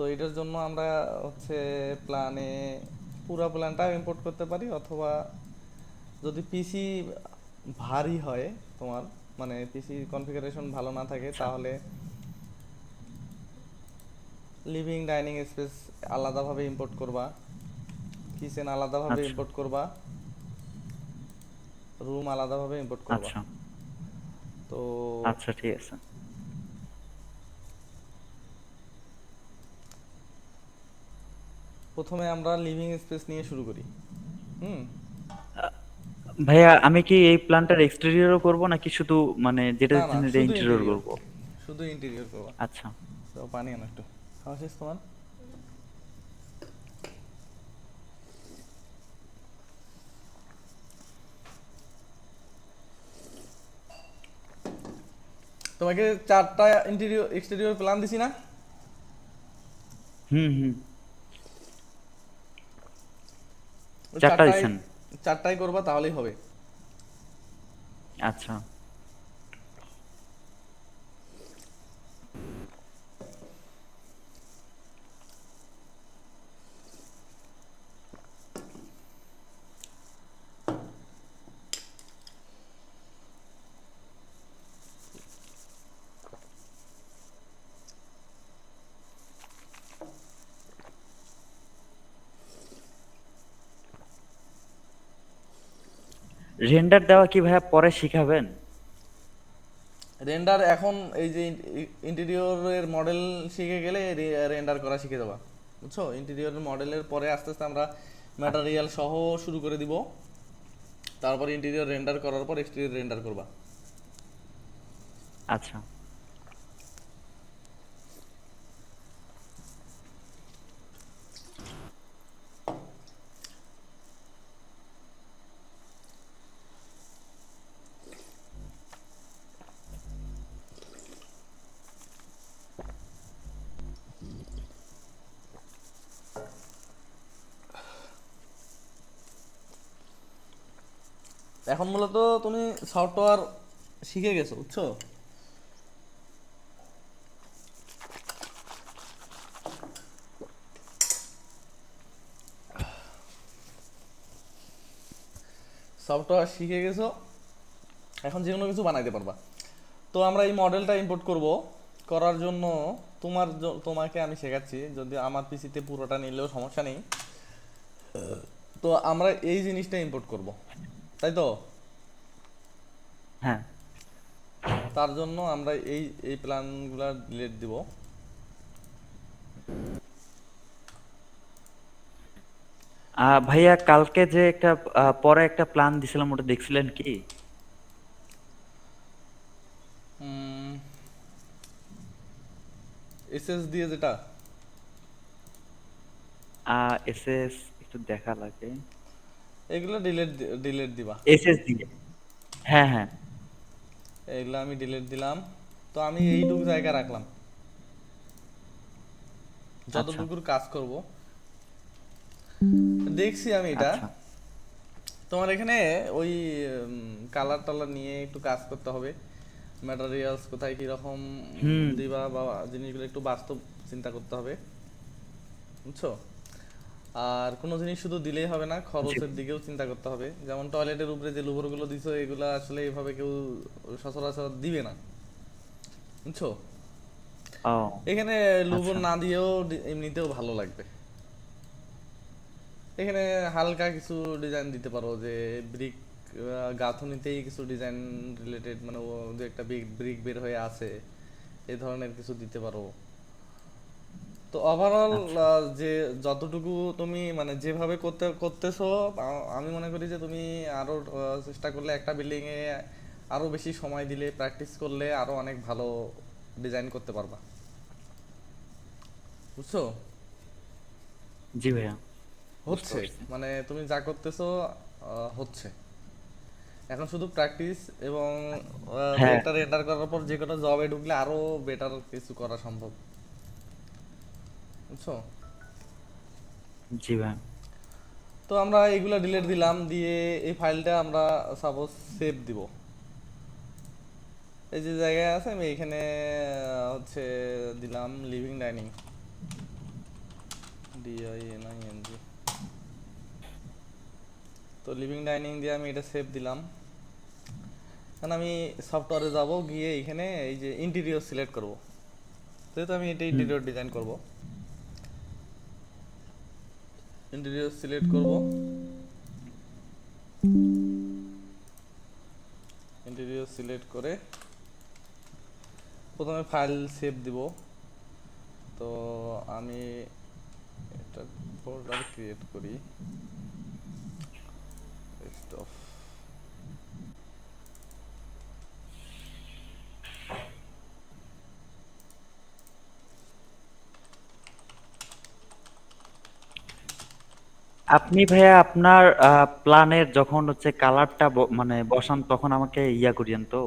তো এটার জন্য আমরা হচ্ছে প্ল্যানে পুরো প্ল্যানটা ইম্পোর্ট করতে পারি, অথবা যদি পিসি ভারী হয় তোমার, মানে পিসি কনফিগারেশন ভালো না থাকে, আচ্ছা তাহলে লিভিং ডাইনিং স্পেস আলাদাভাবে ইম্পোর্ট করবা, কিচেন আলাদাভাবে আচ্ছা ইম্পোর্ট করবা, রুম আলাদাভাবে ইম্পোর্ট করবা। আচ্ছা তো আচ্ছা ঠিক আছে। প্রথমে আমরা লিভিং স্পেস নিয়ে শুরু করি। হুম। আহ, ভাইয়া আমি কি এই প্ল্যানটার এক্সটেরিয়রও করব নাকি শুধু মানে যেটা না না, দিচ্ছেন এটা শুধু ইন্টেরিয়র ইন্টেরিয়র, করব? শুধু ইন্টেরিয়র করবা। আচ্ছা। তো পানি আনো একটু, খাওয়া শেষ তোমার? তোমাকে চারটা ইন্টেরিয়র এক্সটেরিয়র প্ল্যান দিছি না? হুম হুম। ওই চারটা চারটায়, দিচ্ছেন? চারটায় করবা তাহলেই হবে। আচ্ছা। রেন্ডার দেওয়া কি ভাইয়া পরে শিখাবেন? রেন্ডার এখন এই যে ইন্টেরিয়রের মডেল শিখে গেলে রেন্ডার করা শিখে যাবা। বুঝছো? ইন্টেরিয়রের মডেলের পরে আস্তে আস্তে আমরা আচ্ছা ম্যাটেরিয়াল সহ শুরু করে দিব, তারপর ইন্টেরিয়র রেন্ডার করার পর এক্সটেরিয়র রেন্ডার করবা। আচ্ছা। এখন মূলত তুমি সফটওয়্যার শিখে গেছো, বুঝছো? সফটওয়্যার শিখে গেছো, এখন যে কোনো কিছু বানাইতে পারবা। তো আমরা এই মডেলটা ইম্পোর্ট করব, করার জন্য তোমাকে আমি শেখাচ্ছি, যদি আমার পিসিতে পুরোটা নিলেও সমস্যা নেই। তো আমরা এই জিনিসটা ইম্পোর্ট করব, তাই তো? হ্যাঁ। তার জন্য আমরা এই এই প্ল্যানগুলো ডিলিট দিব। ভাইয়া কালকে যে একটা পরে একটা প্ল্যান দিছিলাম ওটা দেখছিলেন কি? এসএস দিয়ে যেটা, এসএস একটু দেখা লাগে। এগুলো ডিলিট ডিলিট দিবা। এসএস দিয়ে। হ্যাঁ হ্যাঁ। এগুলো আমি ডিলিট দিলাম। তো আমি এইটুকু জায়গা রাখলাম, আচ্ছা যতটুকুর কাজ করব। দেখছি আমি এটা, আচ্ছা। তোমার এখানে ওই কালার টালার নিয়ে একটু কাজ করতে হবে, ম্যাটেরিয়ালস কোথায় কীরকম হুম। দিবা বা জিনিসগুলো একটু বাস্তব চিন্তা করতে হবে, বুঝছো? আর কোনো জিনিস শুধু দিলেই হবে না, জি। খরচের দিকেও চিন্তা করতে হবে। যেমন টয়লেটের উপরে যে লুভরগুলো দিছো, এগুলো আসলে এভাবে কেউ সচরাচর দিবে না, বুঝছো? ও এখানে লুভর আচ্ছা। না দিয়েও এমনিতেও ভালো লাগবে। এখানে হালকা কিছু ডিজাইন দিতে পারো, যে ব্রিক গাঁথুনিতেই কিছু ডিজাইন রিলেটেড, মানে ও যে একটা ব্রিক বের হয়ে আছে, এই ধরনের কিছু দিতে পারো। তো ওভারঅল আচ্ছা যে যতটুকু তুমি মানে যেভাবে করতেছো, আমি মনে করি যে তুমি আরো চেষ্টা করলে একটা বিল্ডিং এ আরো বেশি সময় দিলে, প্র্যাকটিস করলে আরো অনেক ভালো ডিজাইন করতে পারবা, বুঝছো? জি ভাইয়া, বুঝতে হচ্ছে, পারছি। মানে তুমি যা করতেছো হচ্ছে। এখন শুধু প্র্যাকটিস, এবং দু হ্যাঁ। একটা রেন্ডার করার পর যে কোনো জবে ঢুকলে আরো বেটার কিছু করা সম্ভব, বুঝছো? জি ভাইয়া। তো আমরা এগুলা ডিলিট দিলাম, দিয়ে এই ফাইলটা আমরা সাপোজ সেভ দিব। এই যে জায়গায় আছে, আমি এখানে হচ্ছে দিলাম লিভিং ডাইনিং। DINING। তো লিভিং ডাইনিং দিয়ে আমি এটা সেভ দিলাম। এখন আমি সফটওয়্যারে যাব, গিয়ে এখানে এই যে ইন্টেরিয়র সিলেক্ট করব। যেহেতু আমি এটা হুম। ইন্টেরিয়র ডিজাইন করব, ইন্টেরিয়র সিলেক্ট করব। ইন্টেরিয়র সিলেক্ট করে প্রথমে ফাইল সেভ দিব। তো আমি একটা ফোল্ডার ক্রিয়েট করি, ডেস্কটপ। আপনি ভাইয়া আপনার প্ল্যানের যখন হচ্ছে কালারটা মানে বসান তখন আমাকে ইয়া করিয়েন তো,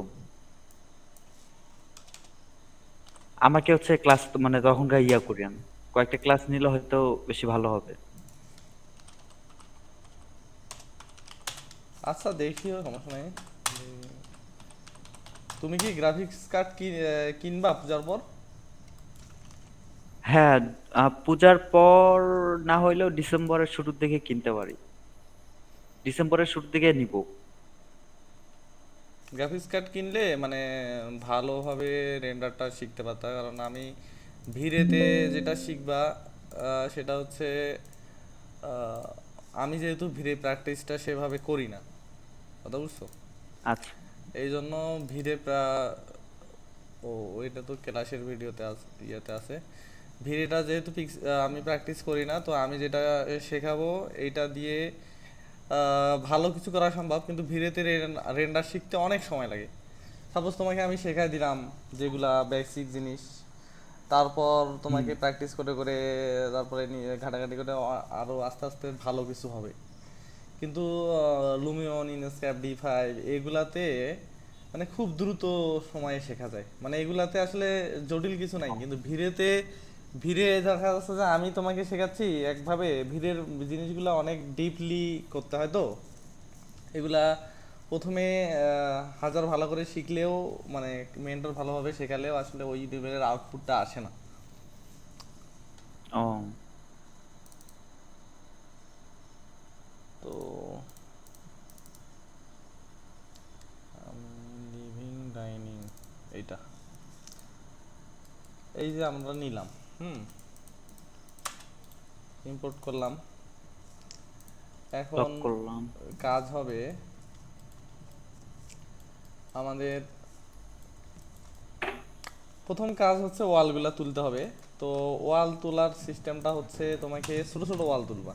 আমাকে হচ্ছে ক্লাস মানে তখনকার ইয়া করিয়েন, কয়েকটা ক্লাস নিলে হয়তো বেশি ভালো হবে। আচ্ছা দেখিও, সমস্যা নাই। তুমি কি গ্রাফিক্স কার্ড কিনবা পূজার পর? হ্যাঁ, পূজার পর না হইলেও ডিসেম্বরের শুরুর দিকে কিনতে পারি, ডিসেম্বরের শুরুর দিকে নিব। গ্রাফিক্স কার্ড কিনলে মানে ভালোভাবে রেন্ডারটা শিখতে পারতা, কারণ আমি ভিরেতে যেটা শিখবা সেটা হচ্ছে আহ, আমি যেহেতু ভিরে প্র্যাকটিসটা সেভাবে করি না, কথা বুঝছো? আচ্ছা। এই জন্য ভিরে ও ওইটা তো ক্লাসের ভিডিওতে ইয়েতে আছে। ভিডিওটা যেহেতু আমি প্র্যাকটিস করি না, তো আমি যেটা শেখাবো এইটা দিয়ে ভালো কিছু করা সম্ভব, কিন্তু ভিডিওতে রেন্ডার শিখতে অনেক সময় লাগে। সাপোজ তোমাকে আমি শেখাই দিলাম যেগুলা বেসিক জিনিস, তারপর হুম। তোমাকে প্র্যাকটিস করে করে তারপরে নিয়ে ঘাটাঘাটি করে আরও আস্তে আস্তে ভালো কিছু হবে। কিন্তু লুমিয়ন, ইনস্ক্যাপ, D5 এগুলাতে মানে খুব দ্রুত সময়ে শেখা যায়, মানে এগুলাতে আসলে জটিল কিছু নাই। কিন্তু ভিড়েতে, ভিড়ে দেখা যাচ্ছে যে আমি তোমাকে শেখাচ্ছি একভাবে, ভিড়ের জিনিসগুলো অনেক ডিপলি করতে হয়। তো এগুলা প্রথমে হাজার ভালো করে শিখলেও, মানে মেন্টর ভালোভাবে শেখালেও আসলে ওই লেভেলের আউটপুটটা আসে না। ও। তো লিভিং ডাইনিং এইটা, এই যে আমরা নিলাম, হুম, ইম্পোর্ট করলাম। লক এখন করলাম। কাজ হবে আমাদের, প্রথম কাজ হচ্ছে ওয়ালগুলা তুলতে হবে। তো ওয়াল তোলার সিস্টেমটা হচ্ছে তোমাকে ছোট ছোট ওয়াল তুলবা,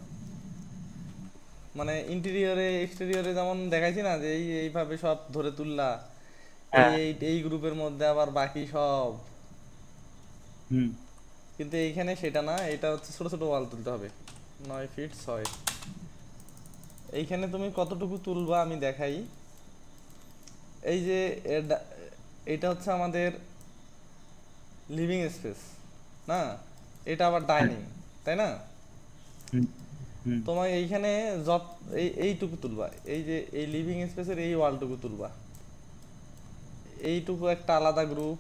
মানে ইন্টেরিয়রে এক্সটেরিয়রে যেমন দেখাইছি না যে এইভাবে সব ধরে তুললা, এই হ্যাঁ। এই এই গ্রুপের মধ্যে আবার বাকি সব। হুম। কিন্তু এইখানে সেটা না, এটা হচ্ছে ছোট ছোট ওয়াল তুলতে হবে, 9 ফিট 6। এইখানে তুমি কতটুকু তুলবা আমি দেখাই। এই যে এটা হচ্ছে আমাদের লিভিং স্পেস, না এটা আবার হ্যাঁ। ডাইনিং, তাই না? হুম। হুম। তোমার এইখানে যত এইটুকু তুলবা, এই যে এই লিভিং স্পেসের এই ওয়ালটুকু তুলবা, এইটুকু একটা আলাদা গ্রুপ,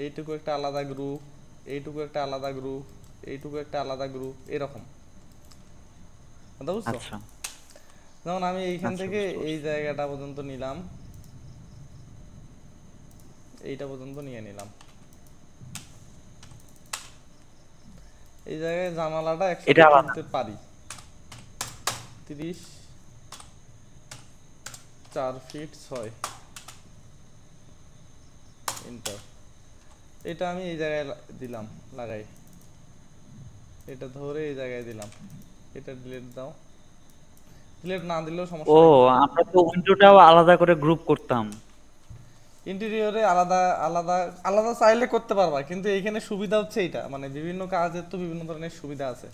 এইটুকু একটা আলাদা গ্রুপ, এইটুকু একটা আলাদা গ্রুপ, এইটুকু একটা আলাদা গ্রুপ, এরকম, কথা বুঝছো? আচ্ছা। যেমন আমি এইখান আচ্ছা, থেকে বুঝতে এই পারছি। জায়গাটা পর্যন্ত নিলাম, এইটা পর্যন্ত নিয়ে নিলাম। এই জায়গায় জানালাটা এটা একসাথে আলাদা। তুলতে পারি, 34 ফিট 6, ইন্টার। এটা আমি এই জায়গায় দিলাম, লাগাই, এটা ধরে এই জায়গায় দিলাম। এটা ডিলিট দাও, ডিলিট না দিলেও ও, সমস্যা নাই। আমরা তো উইন্ডোটাও আলাদা করে গ্রুপ করতাম। ইন্টেরিয়রে আলাদা আলাদা আলাদা চাইলে করতে পারবা, কিন্তু এইখানে সুবিধা হচ্ছে এইটা, মানে বিভিন্ন কাজের তো বিভিন্ন ধরনের সুবিধা আছে,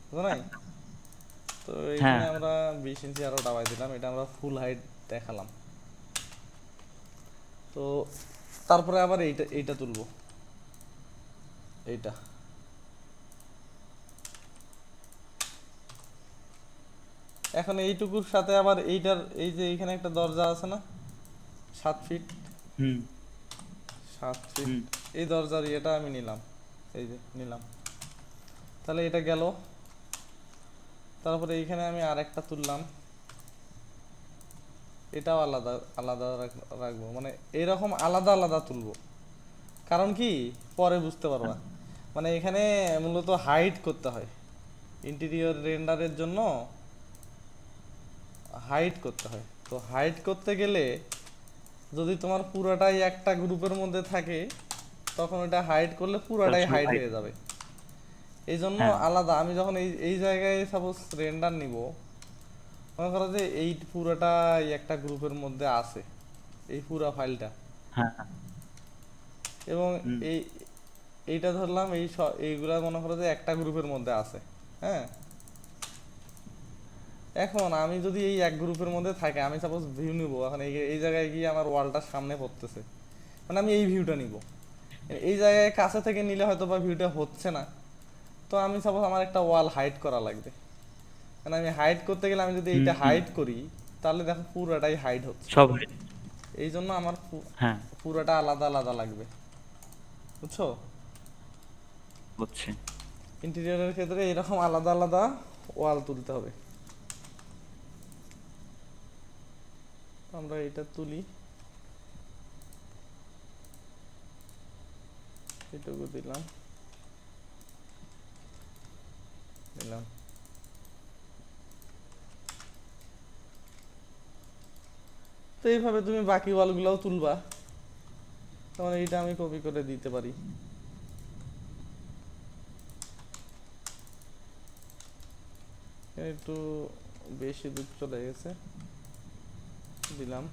বুঝো নাই? তো হ্যাঁ। এইখানে আমরা 20 ইঞ্চি আরো দাবাই দিলাম, এটা আমরা ফুল হাইট দেখালাম। তো তারপরে আবার এইটা এইটা তুলবো, এইটা। এখন এইটুকুর সাথে আবার এইটার এই যে এইখানে একটা দরজা আছে না, 7 ফিট হুম। 7 ফিট, হুম। এই দরজার ইয়েটা আমি নিলাম, এই যে নিলাম। তাহলে এটা গেল। তারপরে এইখানে আমি আরেকটা তুললাম, এটাও আলাদা আলাদা রাখবো, মানে এরকম আলাদা আলাদা তুলবো। কারণ কি, পরে বুঝতে পারবা। মানে এখানে মূলত হাইড করতে হয়, ইন্টেরিয়র রেন্ডারের জন্য হাইড করতে হয়। তো হাইড করতে গেলে যদি তোমার পুরাটাই একটা গ্রুপের মধ্যে থাকে, তখন এটা হাইড করলে পুরাটাই সবসময় হাইড ভাই। হয়ে যাবে। এই জন্য হ্যাঁ। আলাদা, আমি যখন এই এই জায়গায় সাপোজ রেন্ডার নিব, মনে করো যে এই পুরাটাই একটা গ্রুপের মধ্যে আছে, এই পুরা ফাইলটা, হ্যাঁ, হ্যাঁ। এবং হুম। এই এইটা ধরলাম, এইগুলা মনে করো যে একটা গ্রুপের মধ্যে আছে। হ্যাঁ, এখন আমি যদি এই এক গ্রুপের মধ্যে থাকে, আমি সাপোজ ভিউ নিব, এখন এই এই জায়গায় গিয়ে আমার ওয়ালটার সামনে পড়তেছে, মানে আমি এই ভিউটা নিব। এই জায়গায় কাছে থেকে নিলে হয়তো বা ভিউটা হচ্ছে না, তো আমি সাপোজ আমার একটা ওয়াল হাইড করা লাগবে। মানে আমি হাইড করতে গেলে আমি যদি হুম, এইটা হুম। হাইড করি, তাহলে দেখো পুরোটাই হাইড হচ্ছে। সব এই জন্য আমার হ্যাঁ, পুরোটা আলাদা আলাদা লাগবে, বুঝছো? হচ্ছে। ইন্টেরিয়রের ক্ষেত্রে এরকম আলাদা আলাদা ওয়াল তুলতে হবে। আমরা এটা তুলি, এটুকু দিলাম, দিলাম। তো এইভাবে তুমি বাকি ওয়ালগুলোও তুলবা, তখন এইটা আমি কপি করে দিতে পারি। একটু বেশি দূর চলে গেছে, দিলাম।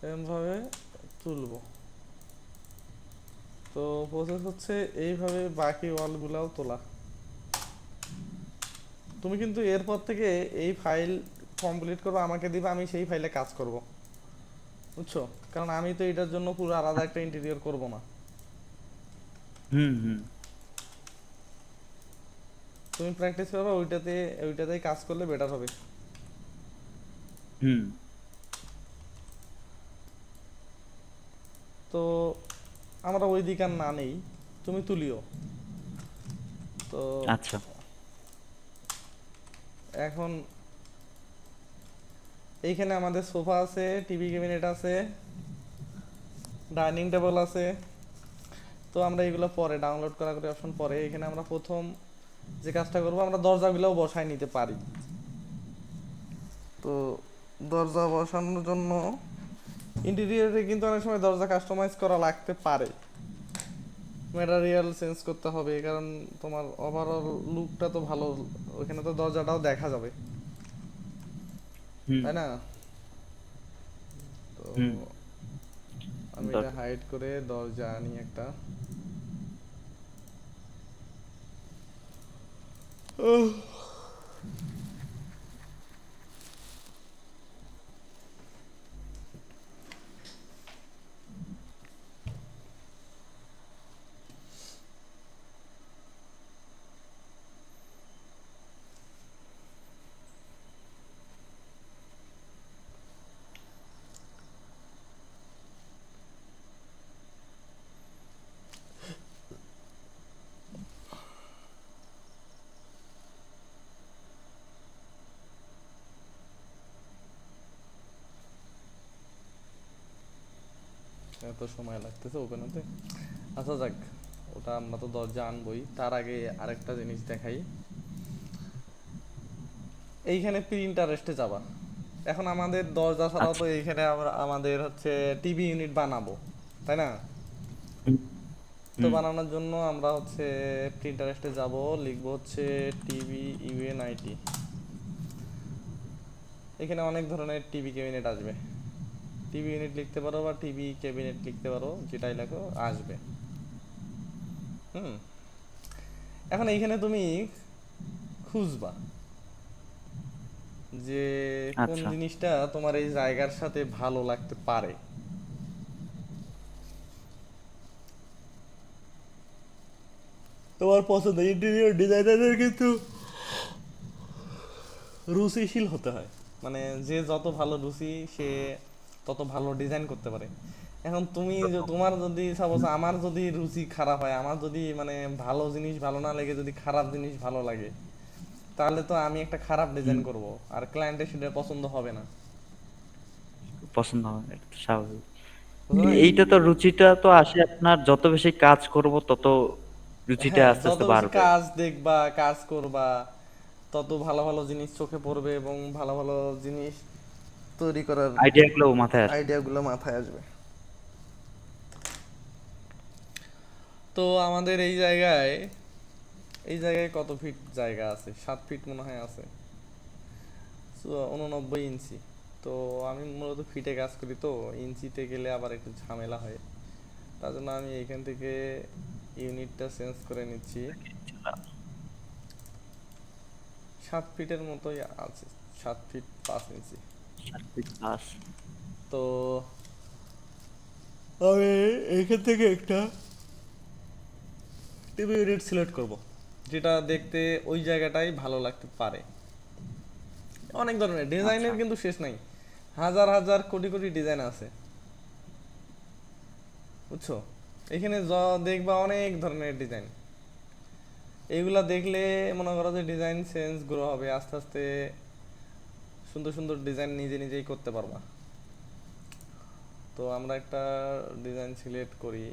এরকমভাবে তুলবো। তো প্রসেস হচ্ছে এইভাবে বাকি ওয়ালগুলাও তোলা। তুমি কিন্তু এরপর থেকে এই ফাইল কমপ্লিট করবে, আমাকে দিবে, আমি সেই ফাইলে কাজ করব, বুঝছো? কারণ আমি তো এটার জন্য পুরো আলাদা একটা ইন্টেরিয়র করব না। হুম, হুম। তুমি প্র্যাকটিস করবে ওইটাতে, ওইটাতেই কাজ করলে বেটার হবে। হুম। তো আমরা ওই দিক আর না নেই, তুমি তুলিও। তো আচ্ছা। এখন এইখানে আমাদের সোফা আছে, টিভি ক্যাবিনেট আছে, ডাইনিং টেবিল আছে। তো আমরা এগুলো পরে ডাউনলোড করা করে অপশন পরে। এখানে আমরা প্রথম যে কাজটা করবো, আমরা দরজাগুলোও বসায় নিতে পারি। তো দরজা বসানোর জন্য ইন্টেরিয়রে কিন্তু অনেক সময় দরজা কাস্টমাইজ করা লাগতে পারে, ম্যাটেরিয়াল চেঞ্জ করতে হবে, কারণ তোমার ওভারঅল লুকটা তো ভালো, ওখানে তো দরজাটাও দেখা যাবে, হুম, তাই না? তো হুম। আমি এটা দরকার। হাইড করে দরজা আনি একটা। উহ, এত সময় লাগতেছে ওপেন হতে। আচ্ছা যাক, ওটা আমরা তো দরজা আনবই, তার আগে আরেকটা জিনিস দেখাই। এইখানে প্রিন্টারেস্টে যাবা। এখন আমাদের দরজা ছাড়াও আচ্ছা। তো এইখানে আমরা আমাদের হচ্ছে টিভি ইউনিট বানাবো, তাই না? হুম, তো হুম। বানানোর জন্য আমরা হচ্ছে প্রিন্টারেস্টে যাব, লিখবো হচ্ছে টিভি ইউএনআইটি। এখানে অনেক ধরনের টিভি ক্যাবিনেট আসবে, টিভি ইউনিট লিখতে পারো বা টিভি ক্যাবিনেট লিখতে পারো, যেটাই লেখো আসবে। হুম, এখন এইখানে তুমি খুঁজবা যে কোন আচ্ছা। জিনিসটা তোমার এই জায়গার সাথে ভালো লাগতে পারে। তোমার পছন্দ, ইন্টেরিয়র ডিজাইনারের কিন্তু রুচিশীল হতে হয়, মানে যে যত ভালো রুচি সে তত ভালো ডিজাইন করতে পারে। এখন তোমার যদি সাপোজ আমার যদি রুচি খারাপ হয়, আমার যদি মানে ভালো জিনিস ভালো না লেগে যদি খারাপ জিনিস ভালো লাগে, তাহলে তো আমি একটা খারাপ ডিজাইন হুম, করব, আর ক্লায়েন্টের সেটা পছন্দ হবে না। পছন্দ হয় না, এটা তো স্বাভাবিক। বুঝছো নাই? এইটা তো রুচিটা তো আসে আপনার, যত বেশি কাজ করব তত রুচিটা হ্যাঁ, আস্তে যত আস্তে বেশি বাড়বে। কাজ দেখবা, কাজ করবা, তত ভালো ভালো জিনিস চোখে পড়বে এবং ভালো ভালো জিনিস তৈরি করার আইডিয়া গুলো মাথায় আসবে। আইডিয়াগুলো মাথায় আসবে। তো আমাদের এই জায়গায় কত ফিট জায়গা আছে? 7 ফিট মনে হয় আছে। 89 ইঞ্চি। তো আমি মূলত ফিটে কাজ করি, তো ইঞ্চিতে গেলে আবার একটু ঝামেলা হয়। তার জন্য আমি এখান থেকে ইউনিটটা চেঞ্জ করে নিচ্ছি। 7 ফিটের মতোই আছে, 7 ফিট 5 ইঞ্চি। 7 ফিট প্লাস। তো আমি এখান থেকে একটা টিভি ইউনিট সিলেক্ট করব, যেটা দেখতে ওই জায়গাটাই ভালো লাগতে পারে। অনেক ধরনের আচ্ছা। ডিজাইনের কিন্তু শেষ নাই, হাজার হাজার কোটি কোটি ডিজাইন আছে, বুঝছো? এখানে দেখবা অনেক ধরনের ডিজাইন। এইগুলা দেখলে মনে করো যে ডিজাইন সেন্স গ্রো হবে আস্তে আস্তে, সুন্দর সুন্দর ডিজাইন নিজে নিজেই করতে পারবা। তো আমরা একটা ডিজাইন সিলেক্ট করি।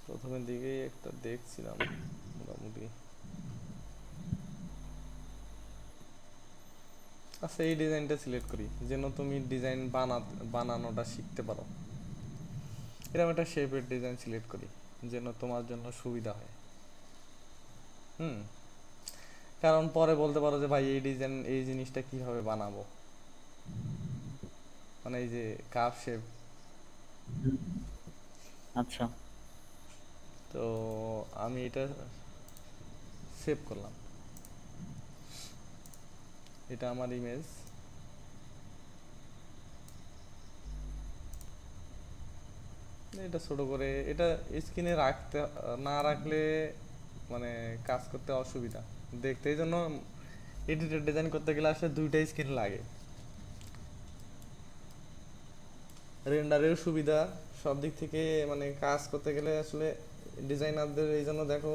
প্রথমের দিকেই একটা দেখছিলাম মোটামুটি। আচ্ছা, এই ডিজাইনটা সিলেক্ট করি যেন তুমি ডিজাইন বানানোটা শিখতে পারো। এরকম একটা শেপের ডিজাইন সিলেক্ট করি যেন তোমার জন্য সুবিধা হয়। হুম। কারণ পরে বলতে পারো যে ভাই এই ডিজাইন এই জিনিসটা কিভাবে বানাবো, মানে এই যে কাপ শেপ। হুম, আচ্ছা। তো আমি এটা সেভ করলাম, এটা আমার ইমেজ। এটা ছোট করে এটা স্ক্রিনে না রাখলে মানে কাজ করতে অসুবিধা দেখতে, এই জন্য এডিটের ডিজাইন করতে গেলে আসলে দুইটাই স্ক্রিন লাগে। রেন্ডারের সুবিধা সব দিক থেকে, মানে কাজ করতে গেলে আসলে ডিজাইনারদের এই জন্য দেখো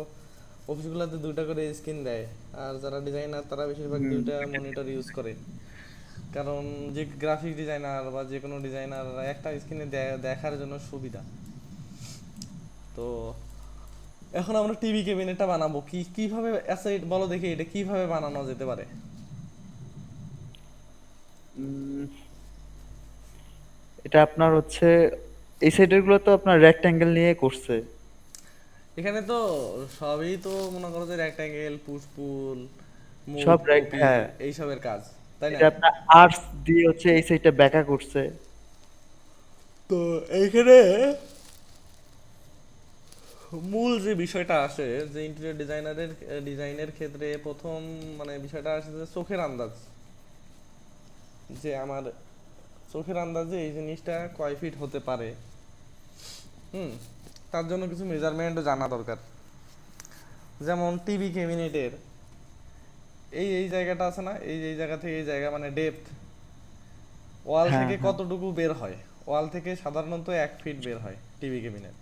অফিসগুলোতে দুইটা করে স্ক্রিন দেয়। আর যারা ডিজাইনার তারা বেশিরভাগ হুম, দুইটা মনিটর ইউজ করে, কারণ যে গ্রাফিক ডিজাইনার বা যে কোনো ডিজাইনার একটা স্ক্রিনে দেখার জন্য সুবিধা। তো এখন আমরা টিভি ক্যাবিনেটটা বানাবো কিভাবে? আচ্ছা বলো দেখি এটা কিভাবে বানানো যেতে পারে। উম, এটা আপনার হচ্ছে এই সাইডের গুলো তো আপনার রেক্ট্যাঙ্গেল নিয়ে করছে। এখানে তো সবই তো মনে করো যে রেক্টাঙ্গেল, পুশ পুল, মুভ, সব রাইট, কপি, হ্যাঁ। এইসবের কাজ, তাই না? এটা আপনার আর্টস দিয়ে হচ্ছে এই সাইডটা ব্যাকা করছে। তো এইখানে মূল যে বিষয়টা আসে, যে ইন্টেরিয়র ডিজাইনের ক্ষেত্রে প্রথম মানে বিষয়টা আসে যে চোখের আন্দাজ, যে আমার চোখের আন্দাজে এই জিনিসটা কয় ফিট হতে পারে। হুম। তার জন্য কিছু মেজারমেন্টও জানা দরকার। যেমন টিভি ক্যাবিনেটের এই জায়গাটা আছে না, এই জায়গা থেকে এই জায়গা মানে ডেপথ, ওয়াল হ্যাঁ, থেকে হ্যাঁ। কতটুকু বের হয়? ওয়াল থেকে সাধারণত 1 ফিট বের হয় টিভি ক্যাবিনেট,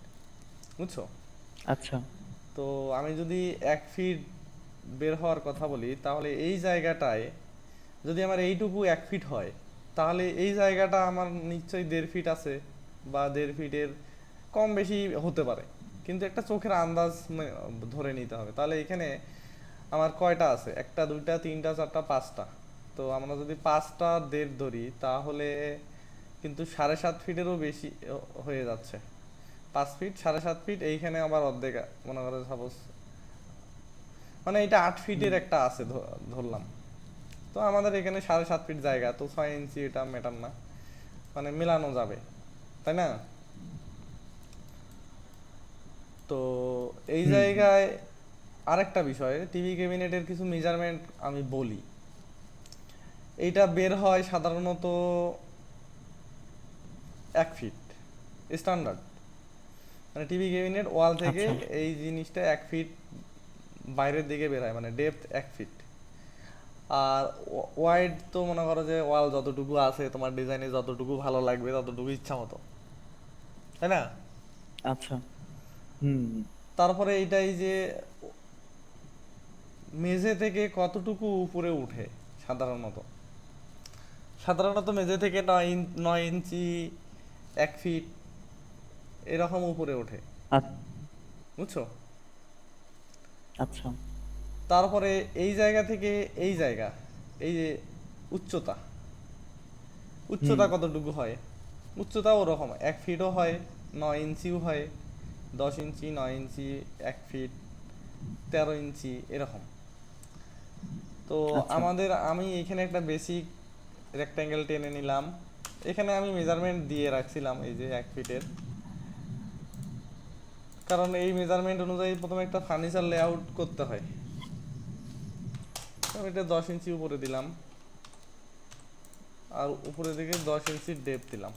বুঝছো? আচ্ছা। তো আমি যদি 1 ফিট বের হওয়ার কথা বলি, তাহলে এই জায়গাটায় যদি আমার এইটুকু 1 ফিট হয়, তাহলে এই জায়গাটা আমার নিশ্চয়ই 1.5 ফিট আছে, বা 1.5 ফিটের কম বেশি হতে পারে। কিন্তু একটা চোখের আন্দাজ ধরে নিতে হবে। তাহলে এখানে আমার কয়টা আছে? একটা, দুইটা, তিনটা, চারটা, পাঁচটা। তো আমরা যদি 5টা 1.5 ধরি, তাহলে কিন্তু 7.5 ফিটেরও বেশি হয়ে যাচ্ছে। 5 ফিট, 7.5 ফিট, এইখানে আবার অর্ধেক মনে করো সাপোজ, মানে এটা 8 ফিটের হুম, একটা আছে ধরলাম। তো আমাদের এখানে 7.5 ফিট জায়গা, তো 6 ইঞ্চি এটা ম্যাটার না, মানে মেলানো যাবে, তাই না? তো এই হুম, হুম। জায়গায় আরেকটা বিষয়, টিভি ক্যাবিনেটের কিছু মেজারমেন্ট আমি বলি। এইটা বের হয় সাধারণত 1 ফিট স্ট্যান্ডার্ড, মানে টিভি ক্যাবিনেট ওয়াল থেকে আচ্ছা। এই জিনিসটা 1 ফিট বাইরের দিকে বের হয়, মানে ডেপথ 1 ফিট। আর ওয়াইড তো মনে করো যে ওয়াল যতটুকু আছে তোমার ডিজাইনে যতটুকু ভালো লাগবে ততটুকু ইচ্ছা মতো, তাই না? আচ্ছা। হুম। তারপরে এইটাই যে মেঝে থেকে কতটুকু উপরে উঠে সাধারণত, সাধারণত মেঝে থেকে 9 ইঞ্চি 1 ফিট এরকম উপরে ওঠে, আ- বুঝছো? আচ্ছা। তারপরে এই জায়গা থেকে এই জায়গা, এই যে উচ্চতা, হুম। উচ্চতা কতটুকু হয়? উচ্চতা ওরকম 1 ফিটও হয়, 9 ইঞ্চিও হয়, 10 ইঞ্চি, 9 ইঞ্চি, 1 ফিট, 13 ইঞ্চি এরকম। তো আচ্ছা। আমি এখানে একটা বেসিক রেক্ট্যাঙ্গেল টেনে নিলাম। এখানে আমি মেজারমেন্ট দিয়ে রাখছিলাম এই যে 1 ফিটের, কারণ এই মেজারমেন্ট অনুযায়ী প্রথমে একটা ফার্নিচার লেআউট করতে হয়। তো আমি এটা 10 ইঞ্চি উপরে দিলাম, আর উপরে দিকে 10 ইঞ্চি ডেপ দিলাম।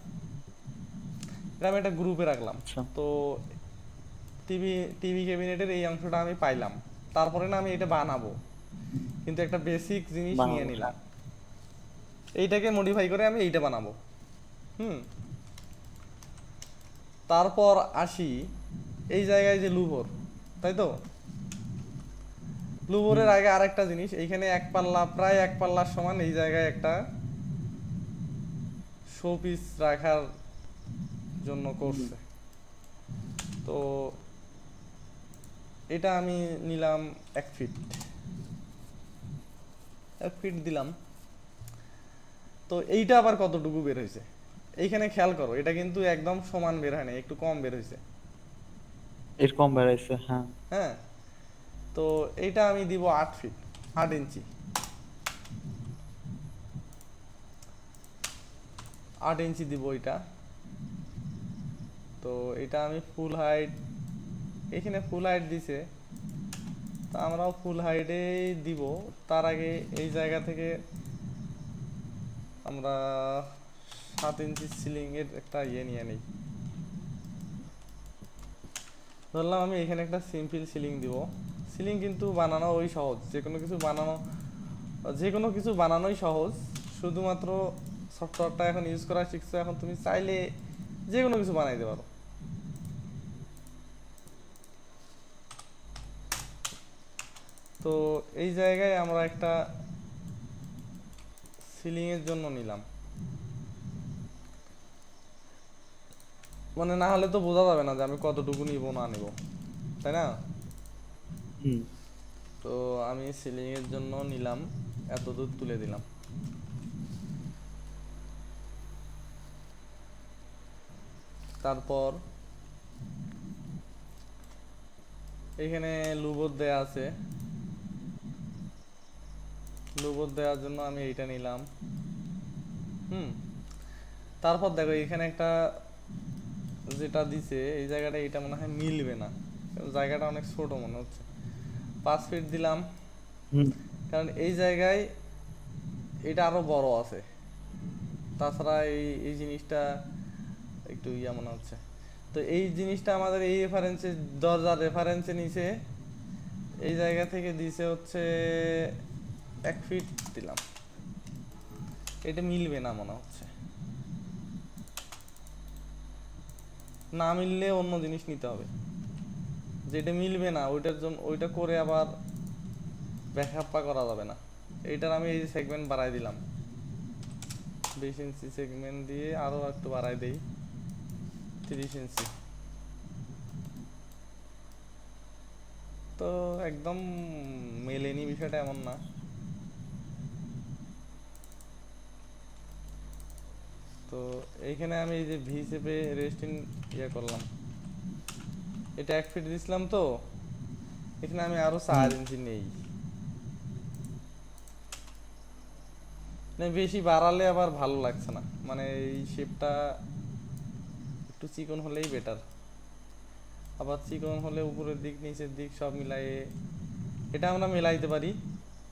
এটা আমি একটা গ্রুপে রাখলাম। আচ্ছা। তো টিভি টিভি ক্যাবিনেটের এই অংশটা আমি পাইলাম। তারপরে না আমি এটা বানাবো, কিন্তু একটা বেসিক জিনিস নিয়ে বানাবো, নিলাম। হ্যাঁ। এইটাকে মডিফাই করে আমি এইটা বানাবো। হুম। তারপর আসি এই জায়গায় যে লুভর, তাই তো? হুম। লুভরের আগে আরেকটা জিনিস, এইখানে এক পাল্লা, প্রায় এক পাল্লার সমান এই জায়গায় একটা শো পিস রাখার জন্য হুম। করছে। তো এটা আমি নিলাম 1 ফিট, 1 ফিট দিলাম। তো এইটা আবার কতটুকু বের হয়েছে এইখানে খেয়াল করো, এটা কিন্তু একদম সমান বের হয় না, একটু কম বের হয়েছে। এরকম বেড়াইছে, হ্যাঁ। হ্যাঁ। তো এইটা আমি দিব 8 ফিট, 8 ইঞ্চি, 8 ইঞ্চি দিব এটা। তো এটা আমি ফুল হাইট, এখানে ফুল হাইট দিছে, তো আমরাও ফুল হাইটেই দিব। তার আগে এই জায়গা থেকে আমরা 7 ইঞ্চি সিলিং এর একটা ইয়ে নিয়ে নিই। ধরলাম আমি এখানে একটা সিম্পল সিলিং দিব। সিলিং কিন্তু বানানো ওই সহজ, যে কোনো কিছু বানানোই সহজ, শুধুমাত্র সফটওয়্যারটা এখন ইউজ করা শিখছো, এখন তুমি চাইলে যে কোনো কিছু বানাইতে পারো। তো এই জায়গায় আমরা একটা সিলিং এর জন্য নিলাম, মানে না হলে তো বোঝা যাবে না যে আমি কতটুকু নিব না নিব, তাই না? হুম। তো আমি সিলিং এর জন্য নিলাম, এত দূর তুলে দিলাম। তারপর এখানে লুবোর দেয়া আছে, লুবোর দেওয়ার জন্য আমি এইটা নিলাম। হুম। তারপর দেখো এখানে একটা যেটা দিছে এই জায়গাটা, এটা মনে হয় মিলবে না, জায়গাটা অনেক ছোট মনে হচ্ছে। 5 ফিট দিলাম, হুম। কারণ এই জায়গায় এটা আরো বড় আছে। তাছাড়া এই এই জিনিসটা একটু ইয়া মনে হচ্ছে। তো এই জিনিসটা আমাদের এই রেফারেন্সে, দরজার রেফারেন্সে নিচে এই জায়গা থেকে দিছে হচ্ছে 1 ফিট দিলাম। এটা মিলবে না মনে হচ্ছে, না মিললে অন্য জিনিস নিতে হবে। যেটা মিলবে না ওইটার জন্য ওইটা করে আবার ব্যাকআপটা করা যাবে না। এইটার আমি এই যে সেগমেন্ট বাড়াই দিলাম, 20 ইঞ্চি সেগমেন্ট দিয়ে আরো একটু বাড়াই দেই, 30 ইঞ্চি। তো একদম মেলেনি বিষয়টা এমন না। তো এইখানে আমি এই যে ভি শেপে রেস্টিং ইয়ে করলাম, এটা 1 ফিট দিছিলাম। তো এখানে আমি আরো হুম। 4 ইঞ্চি নেই, মানে বেশি বাড়ালে আবার ভালো লাগছে না, মানে এই শেপটা একটু চিকন হলেই বেটার। আবার চিকন হলে উপরের দিক নিচের দিক সব মিলায়ে এটা আমরা মেলাইতে পারি।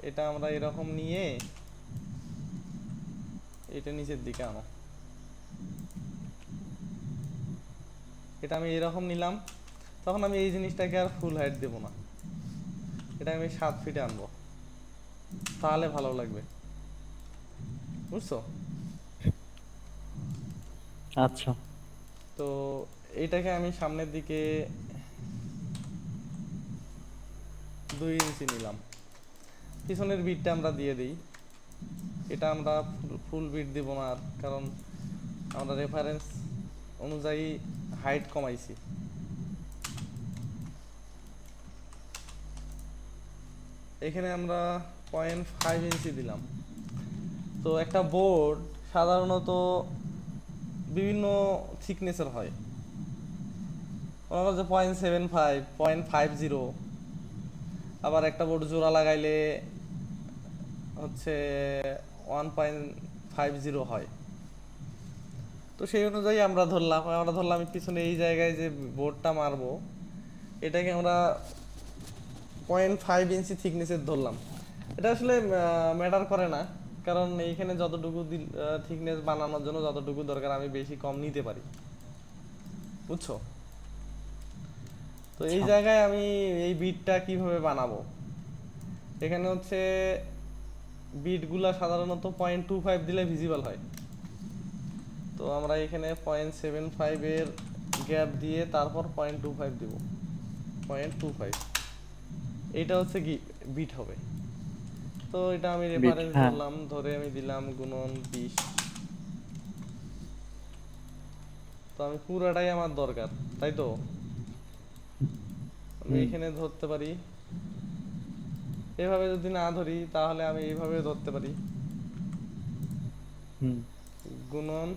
এটা আমরা এরকম নিয়ে এটা নিচের দিকে আনো। এটা আমি এরকম নিলাম, তখন আমি এই জিনিসটাকে আর ফুল হাইট দেব না, এটা আমি 7 ফিটে আনবো, তাহলে ভালো লাগবে, বুঝছো? আচ্ছা। তো এইটাকে আমি সামনের দিকে 2 ইঞ্চি নিলাম। পিছনের বিটটা আমরা দিয়ে দিই, এটা আমরা ফুল বিট দিব না আর, কারণ আমরা রেফারেন্স অনুযায়ী হাইট কমাইছি। এখানে আমরা 0.5 ইঞ্চি দিলাম। তো একটা বোর্ড সাধারণত বিভিন্ন থিকনেসের হয়, মনে করো যে 0.75, 0.50, আবার একটা বোর্ড জোড়া লাগাইলে হচ্ছে 1.50 হয়। তো সেই অনুযায়ী আমরা ধরলাম আমি পিছনে এই জায়গায় যে বোর্ডটা মারবো, এটাকে আমরা 0.5 ইঞ্চি থিকনেসের ধরলাম। এটা আসলে ম্যাটার করে না, কারণ এইখানে যতটুকু থিকনেস বানানোর জন্য যতটুকু দরকার আমি বেশি কম নিতে পারি, বুঝছো? তো এই আচ্ছা। জায়গায় আমি এই বিটটা কিভাবে বানাবো, এখানে হচ্ছে বিটগুলা সাধারণত 0.25 দিলে ভিজিবল হয়। তো আমরা এখানে 0.75 গ্যাপ দিয়ে তারপর 0.25 দিব, 0.25, এইটা হচ্ছে কি বিট হবে। তো এটা আমি বিট, রেফারেন্স হ্যাঁ। ধরলাম, ধরে আমি দিলাম গুণন 20। তো আমি পুরাটাই আমার দরকার, তাই তো আমি হুম। এখানে ধরতে পারি। এভাবে যদি না ধরি তাহলে আমি এইভাবে ধরতে পারি, হুম। গুণন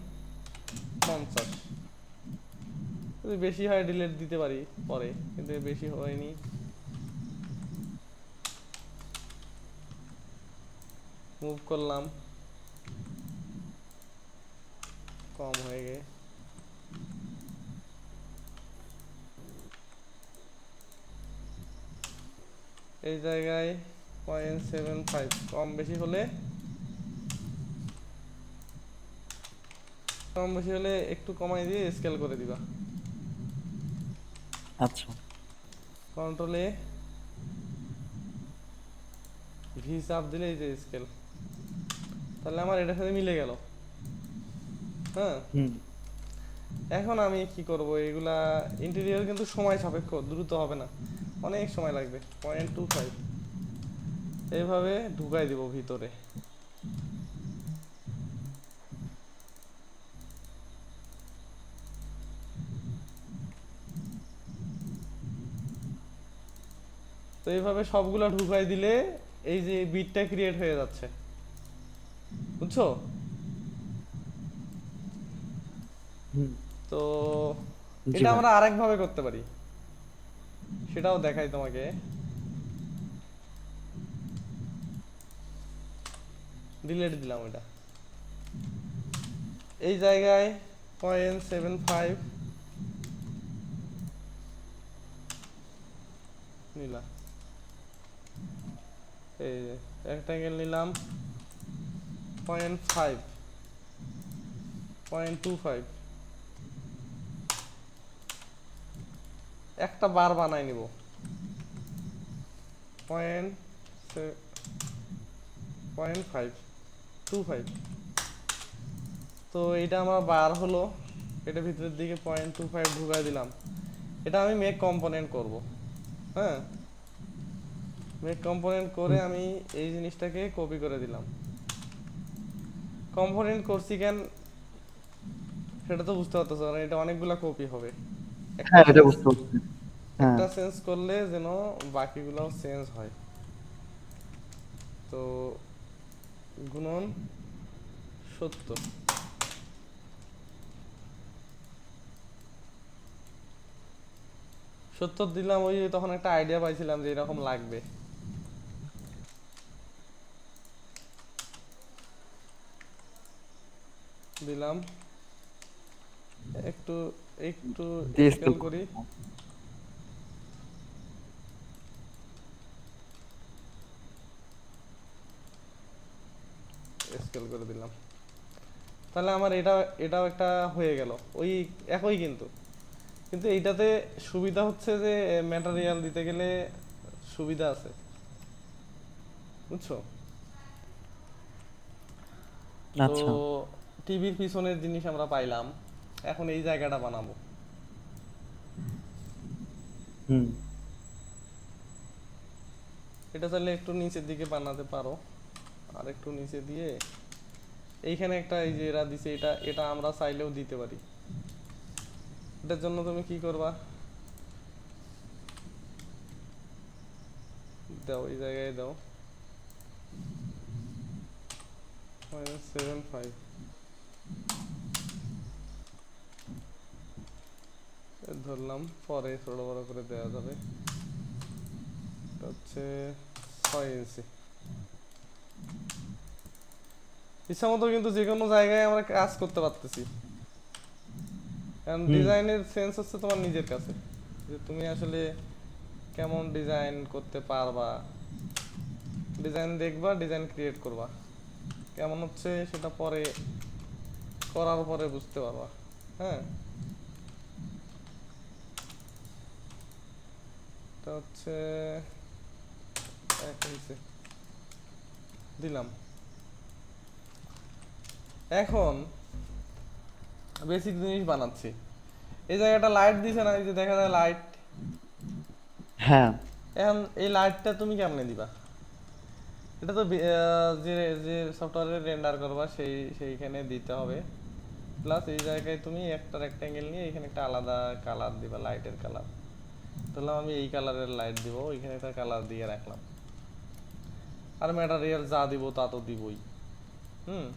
50। যদি বেশি হয় ডিলেট দিতে পারি পরে, কিন্তু বেশি হয়নি। মুভ করলাম, কম হয়ে গে, এই জায়গায় 0.75, কম বেশি হলে একটু কমাই দিয়ে স্কেল করে দিবা। আচ্ছা। কন্ট্রোলে ভি চাপ দিলে এই যে স্কেল, তাহলে আমার এটার সাথে মিলে গেল। হ্যাঁ, হুম। এখন আমি কি করব, এগুলা ইন্টেরিয়র কিন্তু সময় সাপেক্ষ, দ্রুত হবে না, অনেক সময় লাগবে। 0.25 এইভাবে ঢুকাই দিব ভিতরে। তো এইভাবে সবগুলা ঢুকাই দিলে এই যে বিটটা ক্রিয়েট হয়ে যাচ্ছে, বুঝছো? হুম। তো জি এটা ভাই। আমরা আরেক ভাবে করতে পারি, সেটাও দেখাই তোমাকে। ডিলেট দিলাম এটা, এই জায়গায় 0.75 নিলাম, এই যে রেক্টাঙ্গেল নিলাম 0.5, 0.25, একটা বার বানাই নিব 0.25। তো এটা আমার বার হলো, এটা ভিতরের দিকে 0.25 ঢুকাই দিলাম। এটা আমি মেক কম্পোনেন্ট করব। হ্যাঁ, মেক কম্পোনেন্ট করে হুম। আমি এই জিনিসটাকে কপি করে দিলাম। কম্পোনেন্ট করছি কেন সেটা তো বুঝতে পারতেছো, কারণ এটা অনেকগুলা কপি হবে। একটা হ্যাঁ, এটা চেঞ্জ বুঝতে পারছি। হ্যাঁ। একটা চেঞ্জ করলে যেন বাকিগুলোও চেঞ্জ হয়। তো গুণন 70, 70 দিলাম। ওই তখন একটা আইডিয়া পাইছিলাম যে এরকম লাগবে। দিলাম, একটু একটু দিস তো। স্কেল করি, স্কেল করে দিলাম। তাহলে আমার এটাও একটা হয়ে গেল, ওই একই কিন্তু। কিন্তু এইটাতে সুবিধা হচ্ছে যে ম্যাটেরিয়াল দিতে গেলে সুবিধা আছে, বুঝছো? তো আচ্ছা। টিভির পিছনের জিনিস আমরা পাইলাম, এখন এই জায়গাটা বানাবো। হুম। এটা চাইলে একটু নিচের দিকে বানাতে পারো, আর একটু নিচে দিয়ে এইখানে একটা, এই যে এরা দিছে, এটা এটা আমরা চাইলেও দিতে পারি। এটার জন্য তুমি কি করবা, দাও এই জায়গায় দাও 0.75, ধরলাম, পরে ছোট বড় করে দেওয়া যাবে। এটা হচ্ছে 6 ইঞ্চি। ইচ্ছা মতো কিন্তু যে কোনো জায়গায় আমরা কাজ করতে পারতেছি, কারণ হুম। ডিজাইনের সেন্স হচ্ছে তোমার নিজের কাছে, যে তুমি আসলে কেমন ডিজাইন করতে পারবা। ডিজাইন দেখবা, ডিজাইন ক্রিয়েট করবা, কেমন হচ্ছে সেটা পরে করার পরে বুঝতে পারবা। হ্যাঁ, এটা হচ্ছে 1 ইঞ্চি দিলাম। এখন বেসিক জিনিস বানাচ্ছি। এই জায়গাটা লাইট দিছে না, এই যে দেখা যায় লাইট। হ্যাঁ। এখন এই লাইটটা তুমি কেমনে দিবা? এটা তো যে যে সফটওয়্যারে রেন্ডার করবা সেইখানে দিতে হবে। প্লাস এই জায়গায় তুমি একটা রেক্ট্যাঙ্গেল নিয়ে এখানে একটা আলাদা কালার দিবা, লাইটের কালার। তাহলে আমি এই কালারের লাইট দিব, এখানে একটা কালার দিয়ে রাখলাম। আর ম্যাটেরিয়াল যা দিব তা তো দিবই। হুম।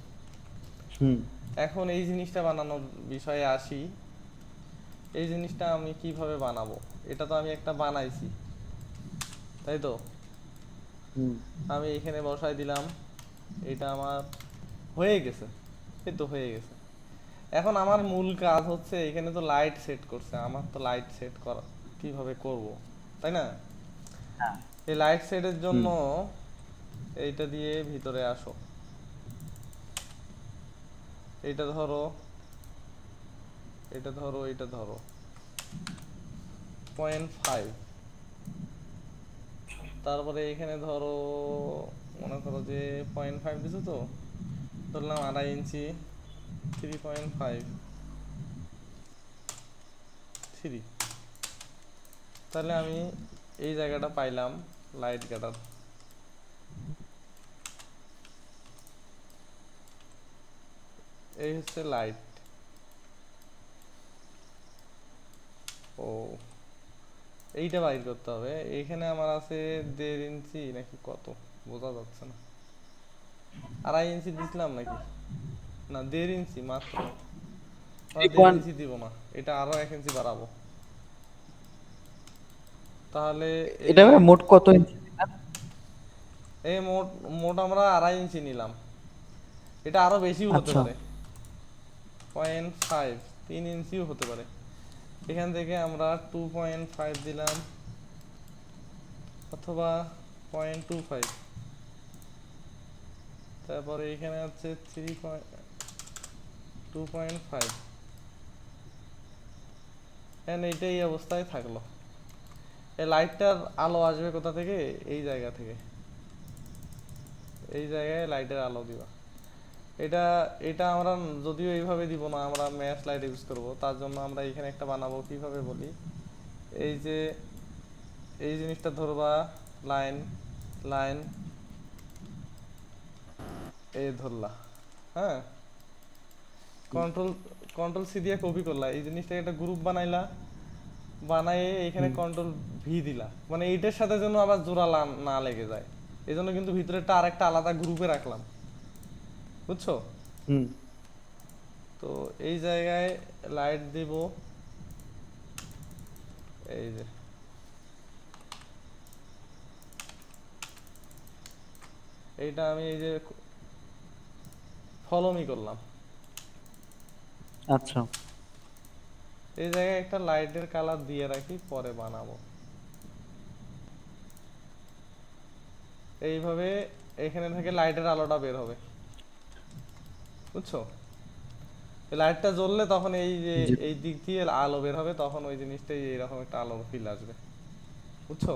হুম। এখন এই জিনিসটা বানানোর বিষয়ে আসি। এই জিনিসটা আমি কিভাবে বানাবো? এটা তো আমি একটা বানাইছি, তাই তো? হুম। আমি এখানে বসাই দিলাম, এটা আমার হয়ে গেছে, এই তো হয়ে গেছে। এখন আমার মূল কাজ হচ্ছে, এখানে তো লাইট সেট করছে, আমার তো লাইট সেট করা কিভাবে করব, তাই না? হ্যাঁ। এই লাইট সেটের জন্য হুম। এইটা দিয়ে ভিতরে আসো, এইটা ধরো, এটা ধরো, এটা ধরো 0.5। তারপরে এখানে ধরো, মনে করো যে 0.5 দিছো তো, ধরলাম 2.5 ইঞ্চি, 3.5, 3। তাহলে আমি এই জায়গাটা পাইলাম লাইট কাটার। এই হচ্ছে লাইট। ও, এইটা বাইর করতে হবে। এইখানে আমার আছে 1.5 ইঞ্চি নাকি কত, বোঝা যাচ্ছে না। 2.5 ইঞ্চি দিছিলাম নাকি? না, 1.5 ইঞ্চি মাত্র। থ্রি 1.5 ইঞ্চি দিব না, এটা আরো 1 ইঞ্চি বাড়াবো। তাহলে এটা এই ভাই মোট কত ইঞ্চি দিলেন? এই মোট মোট আমরা 2.5 ইঞ্চি নিলাম। এটা আরো বেশিও হতে আচ্ছা। পারে, 0.5, 3 ইঞ্চিও হতে পারে। এখান থেকে আমরা 2.5 দিলাম, অথবা 0.25। তারপরে এখানে হচ্ছে 2.5। এন্ড এইটা এই অবস্থায় থাকলো। এই লাইটটার আলো আসবে কোথা থেকে? এই জায়গা থেকে, এই জায়গায় লাইটের আলো দিবা। এটা এটা আমরা যদিও এইভাবে দিব না, আমরা ম্যাচ লাইট ইউজ করব। তার জন্য আমরা এখানে একটা বানাবো, কিভাবে বলি। এই যে এই জিনিসটা ধরবা, লাইন, লাইন, এই ধরলা। হ্যাঁ, কন্ট্রোল কন্ট্রোল সি দিয়ে কপি করলা, এই জিনিসটাকে একটা গ্রুপ বানাইলা, বানাইয়ে এখানে হুম। কন্ট্রোল ভি দিলা, মানে এইটার সাথে যেন আবার জোড়া না লেগে যায়। এই জন্য কিন্তু ভিতরেরটা আরেকটা আলাদা গ্রুপে রাখলাম, বুঝছো? হুম। তো এই জায়গায় লাইট দিব, এই যে এইটা আমি এই যে ফলো মি করলাম। আচ্ছা। এই জায়গায় একটা লাইটের কালার দিয়ে রাখি, পরে বানাবো এইভাবে। এখানে থেকে লাইটের আলোটা বের হবে, বুঝছো? লাইটটা জ্বললে তখন এই যে জি। এই দিক দিয়ে আলো বের হবে, তখন ওই জিনিসটাই এইরকম একটা আলোর ফিল আসবে, বুঝছো?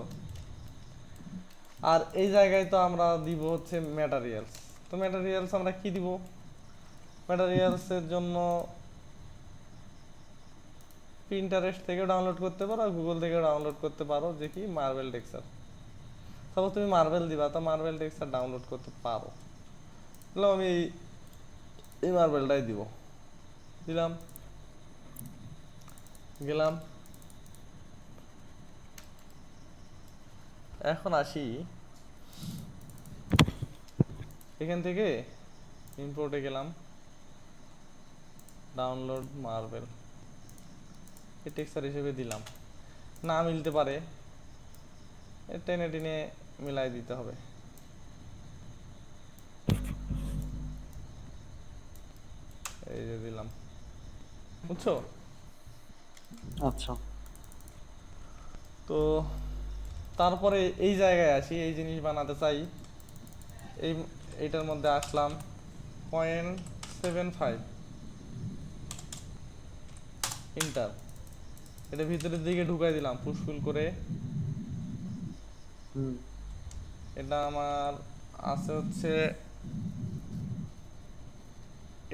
আর এই জায়গায় তো আমরা দিব হচ্ছে ম্যাটেরিয়ালস। তো ম্যাটেরিয়ালস আমরা কি দিব? ম্যাটেরিয়ালস এর জন্য পিন্টারেস্ট থেকে ডাউনলোড করতে পারো, আর গুগল থেকে ডাউনলোড করতে পারো, যে কি মার্বেল টেক্সচার। সাপোজ তুমি মার্বেল দিবা, তো মার্বেল টেক্সচার ডাউনলোড করতে পারো। তাহলে আমি এই মার্বেলটাই দিব, দিলাম, গেলাম। এখন আসি এখান থেকে ইম্পোর্টে গেলাম, ডাউনলোড মার্বেল, এই টেক্সচার হিসেবে দিলাম। না মিলতে পারে, টেনে টেনে মিলাই দিতে হবে। এই যে দিলাম, বুঝছো? আচ্ছা। তো তারপরে এই জায়গায় আসি, এই জিনিস বানাতে চাই। এই এইটার মধ্যে আসলাম, 0.75 ইন্টার, এটা ভিতরের দিকে ঢুকাই দিলাম পুশফুল করে। হুম। এটা আমার আছে হচ্ছে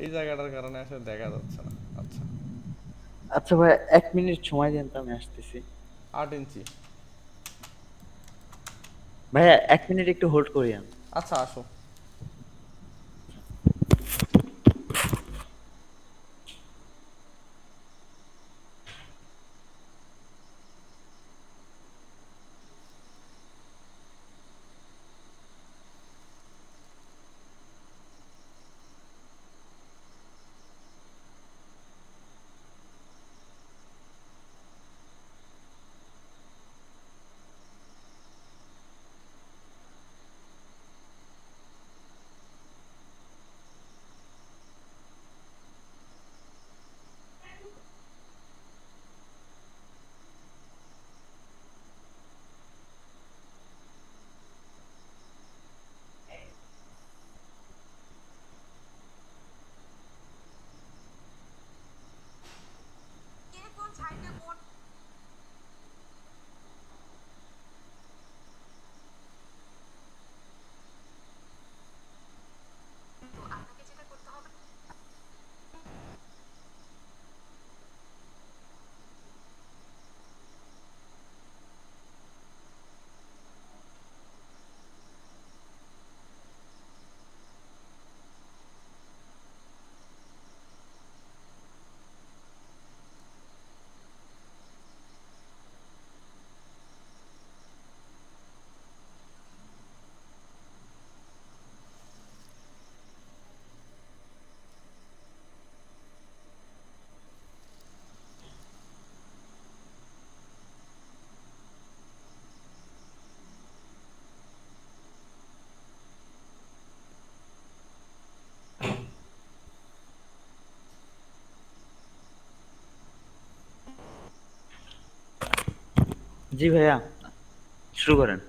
এই জায়গাটার কারণে আসলে দেখা যাচ্ছে না। আচ্ছা, আচ্ছা ভাই, 1 মিনিট সময় দেন তো, আমি আসতেছি। 8 ইঞ্চি। ভাইয়া 1 মিনিট একটু হোল্ড করিয়েন। আচ্ছা, আসো। জি ভাইয়া, শুরু করেন।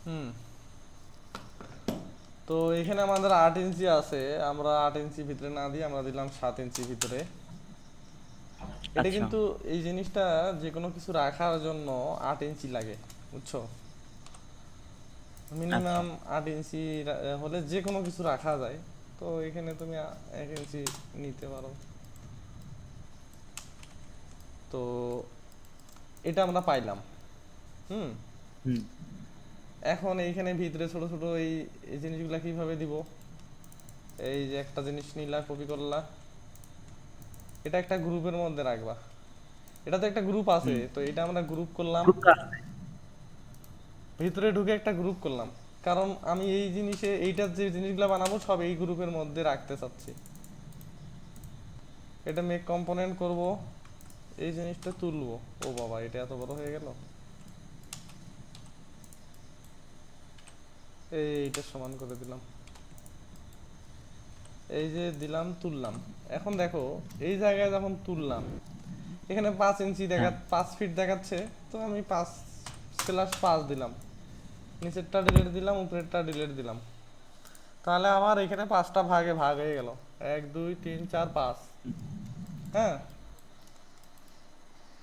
হুম। তো এখানে আমাদের 8 ইঞ্চি আছে, আমরা 8 ইঞ্চি ভিতরে না দিয়ে আমরা দিলাম 7 ইঞ্চি ভিতরে। এটা আচ্ছা। কিন্তু এই জিনিসটা যে কোনো কিছু রাখার জন্য 8 ইঞ্চি লাগে, বুঝছো? আচ্ছা। মিনিমাম 8 ইঞ্চি হলে যে কোনো কিছু রাখা যায়। তো এখানে তুমি 1 ইঞ্চি নিতে পারো। তো এটা আমরা পাইলাম। হুম। হুম। এখন এইখানে ভিতরে ছোট ছোট এই এই জিনিসগুলা কিভাবে দিব? এই যে একটা জিনিস নিলা, কপি করলা, এটা একটা গ্রুপের মধ্যে রাখবা। এটা তো একটা গ্রুপ আছে, হুম। তো এটা আমরা গ্রুপ করলাম, গ্রুপটা আছে। ভিতরে ঢুকে একটা গ্রুপ করলাম। কারণ আমি এই জিনিসে এইটার যে জিনিসগুলো বানাবো সব এই গ্রুপের মধ্যে রাখতে চাচ্ছি। এটা মেক কম্পোনেন্ট করব, এই জিনিসটা তুলবো। ও বাবা, এটা এত বড় হয়ে গেল। এইটা সমান করে দিলাম, এই যে দিলাম, তুললাম। এখন দেখো, এই জায়গায় যখন তুললাম, এখানে 5 ইঞ্চি হ্যাঁ। 5 ফিট দেখাচ্ছে। তো আমি 5/5 দিলাম, নিচেরটা ডিলিট দিলাম, উপরেরটা ডিলিট দিলাম। তাহলে আমার এখানে 5টা ভাগে ভাগ হয়ে গেল, 1 2 3 4 5। হ্যাঁ,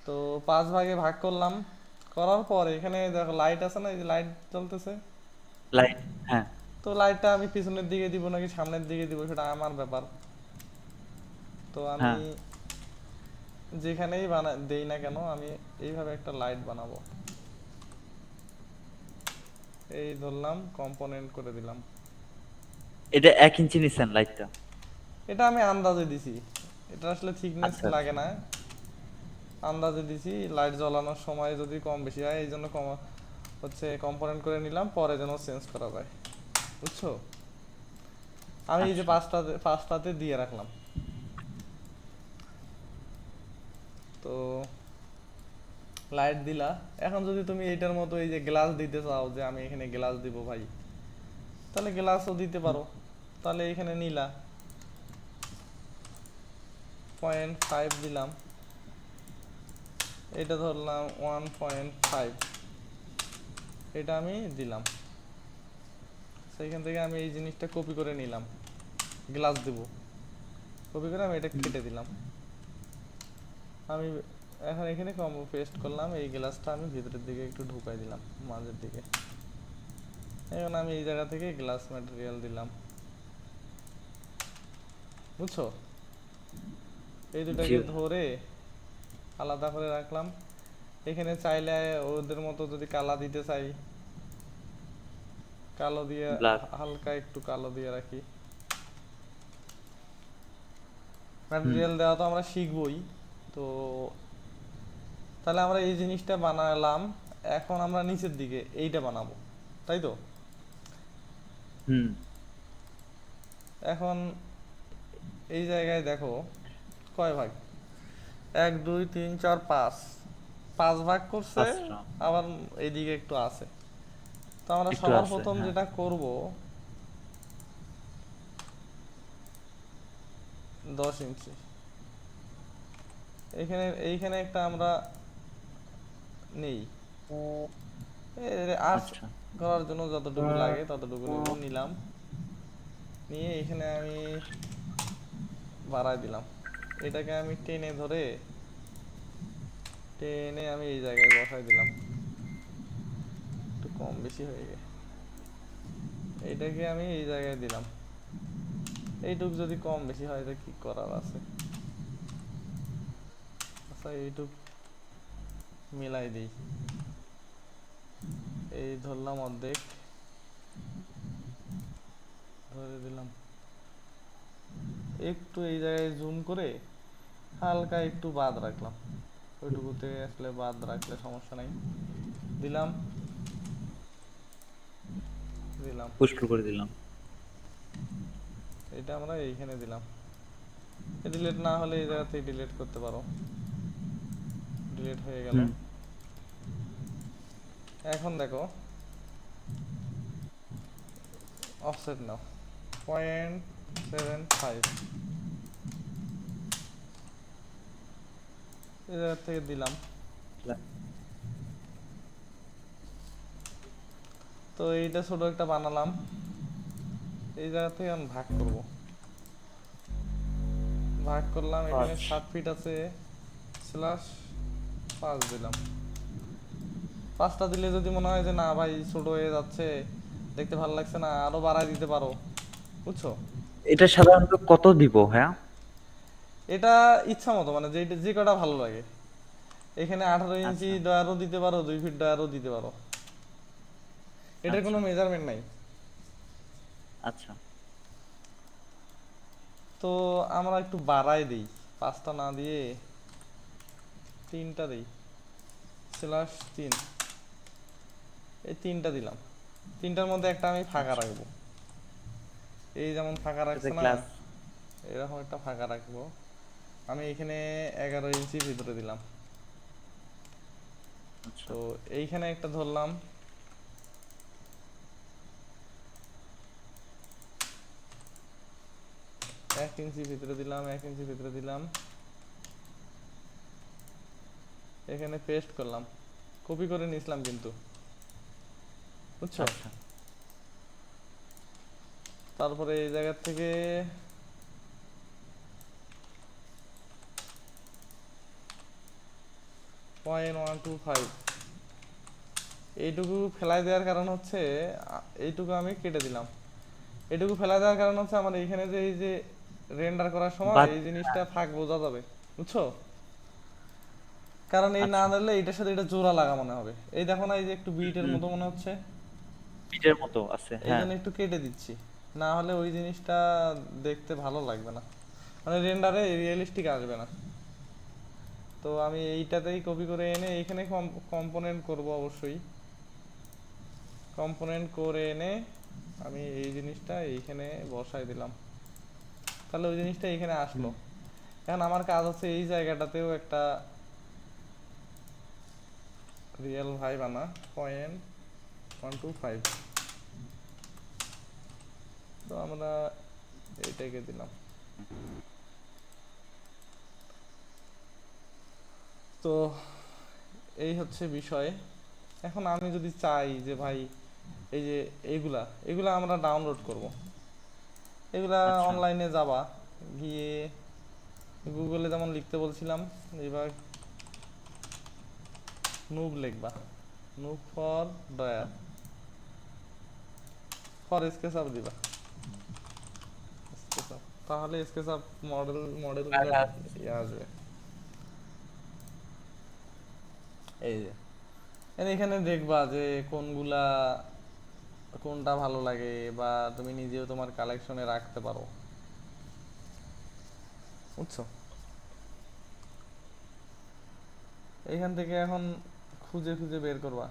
তো 5 ভাগে ভাগ করলাম, করার পর এখানে দেখো লাইট আছে না, এই যে লাইট জ্বলতেছে। লাইট, হ্যাঁ। তো লাইটটা আমি পিছনের দিকে দিব নাকি সামনের দিকে দিব সেটা আমার ব্যাপার। তো আমি হ্যাঁ, যেখানেই দেই না কেন আমি এইভাবে একটা লাইট বানাবো। এই ধরলাম, কম্পোনেন্ট করে দিলাম। এটা 1 ইঞ্চি নিচ্ছেন লাইটটা? এটা আমি আন্দাজে দিছি, এটা আসলে থিকনেস আচ্ছা, লাগে আচ্ছা। না, আন্দাজে দিছি। লাইট জ্বালানোর সময় যদি কম বেশি হয় এই জন্য কম হচ্ছে কম্পোনেন্ট করে নিলাম, পরে যেন চেঞ্জ করা যায়, বুঝছো? আমি এই যে আচ্ছা, পাঁচটাতে দিয়ে রাখলাম। তো লাইট দিলা, এখন যদি তুমি এইটার মতো এই যে গ্লাস দিতে চাও, যে আমি এখানে গ্লাস দিব ভাই, তাহলে গ্লাসও দিতে হুম, পারো। তাহলে এখানে নিলা, 0.5 দিলাম, এটা ধরলাম 1.5, এটা আমি দিলাম। সেইখান থেকে আমি এই জিনিসটা কপি করে নিলাম, গ্লাস দেব, কপি করে আমি এটা হুম। কেটে দিলাম। আমি এখন এখানে কম্বো পেস্ট করলাম, এই গ্লাসটা আমি ভিতরের দিকে একটু ঢুকাই দিলাম, মাঝের দিকে। এখন আমি এই জায়গা থেকে গ্লাস ম্যাটেরিয়াল দিলাম, বুঝছো? এই জি দুটাকে ভাই। ধরে আলাদা করে রাখলাম। এখানে চাইলে ওদের মতো যদি কালা দিতে চাই, কালো দিয়ে ব্ল্যাক। হালকা একটু কালো দিয়ে রাখি। হুম। ম্যাটেরিয়াল দেওয়া তো আমরা শিখবই। তো তাহলে আমরা এই জিনিসটা বানালাম, এখন আমরা নিচের দিকে এইটা বানাবো, তাই তো? হুম। এখন এই জায়গায় দেখো কয় ভাগ, 1 2 3 4 5, 5 ভাগ করছে। 5টা। আবার এইদিকে একটু আছে। তো আমরা একটু সবার আছে, প্রথম হ্যাঁ। যেটা করব, 10 ইঞ্চি এখানে, এইখানে একটা আমরা নেই, আর্চ আচ্ছা। করার জন্য যতটুকু লাগে ততটুকু নেব, নিলাম। নিয়ে এখানে আমি বাড়াই দিলাম, এটাকে আমি টেনে ধরে টেনে আমি এই জায়গায় বসাই দিলাম, একটু কম বেশি হয়ে গেছে। এইটাকে আমি এই জায়গায় দিলাম। এইটুক যদি কম বেশি হয় তো কি করার আছে, আচ্ছা এইটুক মিলাই দিই। এই ধরলাম অর্ধেক, ধরে দিলাম। একটু এই জায়গায় জুম করে হালকা একটু বাদ রাখলাম, ওইটুকুতে আসলে বাদ রাখলে সমস্যা নাই। দিলাম, দিলাম। পুষ্পুর করে দিলাম। এটা আমরা এইখানে দিলাম। ডিলিট না হলে এই জায়গাতেই ডিলিট করতে পারো, ডিলিট হয়ে গেল। হুম। এখন দেখো অফসেট নাও, 0.75 এই জায়গা থেকে দিলাম। তো এইটা ছোট একটা বানালাম, এই জায়গা থেকে আমি ভাগ করব। ভাগ করলাম, এখানে 5। 7 ফিট আছে, স্ল্যাশ 5 দিলাম। 5টা দিলে যদি মনে হয় যে না ভাই ছোট হয়ে যাচ্ছে, দেখতে ভালো লাগছে না, আরো বাড়ায় দিতে পারো, বুঝছো? এটা সাধারণত কত দিব, হ্যাঁ? এটা ইচ্ছা মতো, মানে যে কটা ভালো লাগে। এখানে 18 ইঞ্চি আচ্ছা, ডয়ারও দিতে পারো, 2 ফিট ডয়ারও দিতে পারো, এটার কোনো আচ্ছা, মেজারমেন্ট নাই। আচ্ছা। তো আমরা একটু বাড়াই দিই, 5টা না দিয়ে 3টা দিই, স্ল্যাশ 3, এই 3টা দিলাম। 3টার মধ্যে একটা আমি ফাঁকা আচ্ছা। রাখবো, এই যেমন ফাঁকা এটাতে রাখছে না, গ্লাস। এরকম একটা ফাঁকা রাখবো। আমি এখানে 11 ইঞ্চি ভিতরে দিলাম। আচ্ছা, তো এইখানে একটা ধরলাম, 1 ইঞ্চি ভিতরে দিলাম, 1 ইঞ্চি ভিতরে দিলাম। এখানে পেস্ট করলাম, কপি করে নিয়েছিলাম কিন্তু, বুঝছো? আচ্ছা। তারপরে এই জায়গা থেকে 0.125 এইটুকু ফেলাই দেওয়ার কারণ হচ্ছে এইটুকু আমি কেটে দিলাম। এইটুকু ফেলাই দেওয়ার কারণ হচ্ছে আমার এইখানে যে এই যে রেন্ডার করার সময় বাদ। এই জিনিসটা ফাঁক বোঝা যাবে, বুঝছো? কারণ এই না আচ্ছা, দিলে এইটার সাথে এটা জোড়া লাগা মনে হবে। এই দেখো না, এই যে একটু বিটের হুম, মতো মনে হচ্ছে, পিঠের মতো আছে, এই হ্যাঁ। জন্য একটু কেটে দিচ্ছি। না হলে ওই জিনিসটা দেখতে ভালো লাগবে না, মানে রেন্ডারে রিয়েলিস্টিক আসবে না। তো আমি এইটাতেই কপি করে এনে এইখানে কম্পোনেন্ট করব অবশ্যই। কম্পোনেন্ট করে এনে আমি এই জিনিসটা এইখানে বসাই দিলাম, তাহলে ওই জিনিসটা এইখানে আসলো। হুম, এখন আমার কাজ হচ্ছে এই জায়গাটাতেও একটা রিয়েল ভাই বানা 0.125। তো আমরা এইটাকে দিলাম। তো এই হচ্ছে বিষয়। এখন আমি যদি চাই যে ভাই এই যে এইগুলা এগুলা আমরা ডাউনলোড করব, এগুলা আচ্ছা, অনলাইনে যাবা, গিয়ে গুগলে যেমন লিখতে বলছিলাম, এবার নুব লিখবা, noob for drawer, for SketchUp দিবা, স্কেচআপ, তাহলে স্কেচআপ মডেলগুলো ইয়ে আসবে। এই যে এখানে দেখবা যে কোনগুলা কোনটা ভালো লাগে, বা তুমি নিজেও তোমার কালেকশনে রাখতে পারো, বুঝছো? এইখান থেকে এখন খুঁজে খুঁজে বের করবা,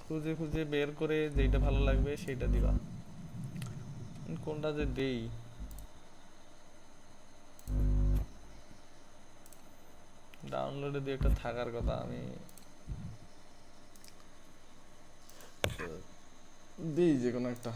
খুঁজে খুঁজে বের করে যেটা ভালো লাগবে সেইটা দিবা। কোনটা যে দেই, ডাউনলোডে দিয়ে একটা থাকার কথা, আমি দিই যে কোনো একটা।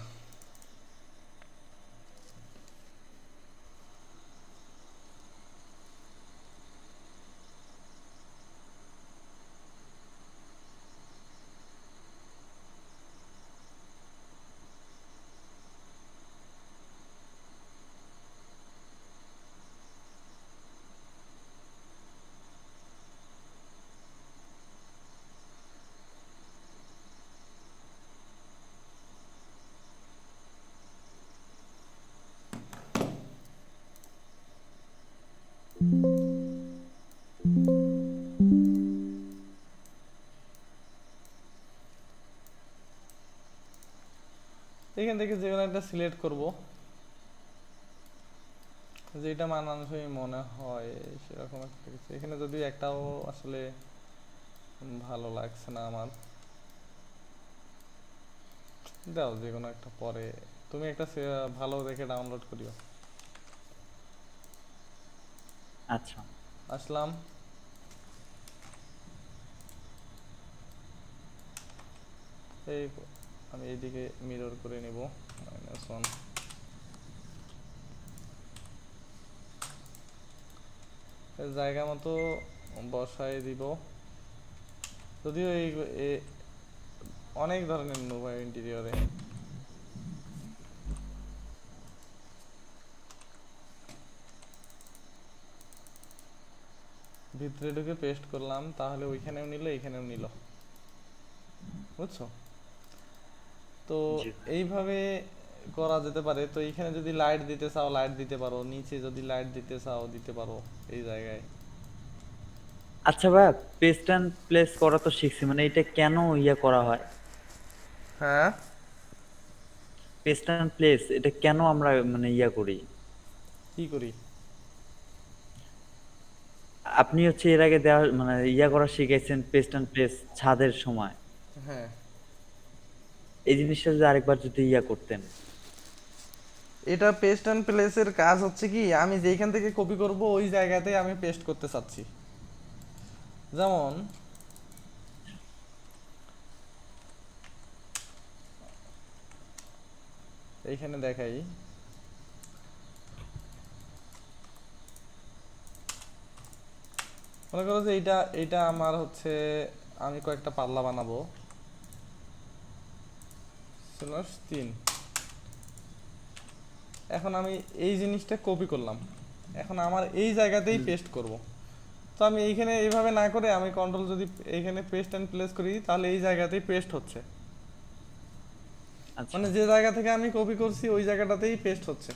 এখান থেকে যে কোনো একটা সিলেক্ট করব, যেটা মানানসই মনে হয় সেরকম একটা কিছু। এখানে যদি একটাও আসলে ভালো লাগছে না আমার, দাও যে কোনো একটা, পরে তুমি একটা ভালো দেখে ডাউনলোড করিও। আচ্ছা, আসলাম, এই আমি এইদিকে মিরর করে নিব, -1, জায়গা মতো বসায় দিব। যদিও এই অনেক ধরনের নোভা ইন্টেরিয়রে, ভিতরে ঢুকে পেস্ট করলাম, তাহলে ওইখানেও নিল এইখানেও নিল, বুঝছো? তো জি। এইভাবে করা যেতে পারে। তো এইখানে যদি লাইট দিতে চাও লাইট দিতে পারো, নিচে যদি লাইট দিতে চাও দিতে পারো এই জায়গায়। আচ্ছা ভাইয়া, পেস্ট অ্যান্ড প্লেস করা তো শিখছি, মানে এটা কেন ইয়া করা হয়? হ্যাঁ, পেস্ট অ্যান্ড প্লেস এটা কেন আমরা মানে ইয়া করি? কি করি? আপনি হচ্ছে এর আগে দেওয়া মানে ইয়া করা শিখাইছেন পেস্ট অ্যান্ড প্লেস ছাদের সময়। হ্যাঁ, এই জিনিসটা যদি আরেকবার যদি ইয়া করতেন। এটা পেস্ট অ্যান্ড প্লেসের কাজ হচ্ছে কি, আমি যেইখান থেকে কপি করব ওই জায়গাতে আমি পেস্ট করতে চাচ্ছি। যেমন এইখানে দেখাই, মনে করো যে এইটা এইটা আমার হচ্ছে আমি কয়েকটা পাল্লা বানাবো। /3। এখন আমি এই জিনিসটা কপি করলাম, এখন আমার এই জায়গাতেই হুম, পেস্ট করব। তো আমি এইখানে এইভাবে না করে আমি কন্ট্রোল যদি এইখানে পেস্ট অ্যান্ড প্লেস করি, তাহলে এই জায়গাতেই পেস্ট হচ্ছে। আচ্ছা, মানে যে জায়গা থেকে আমি কপি করছি ওই জায়গাটাতেই পেস্ট হচ্ছে।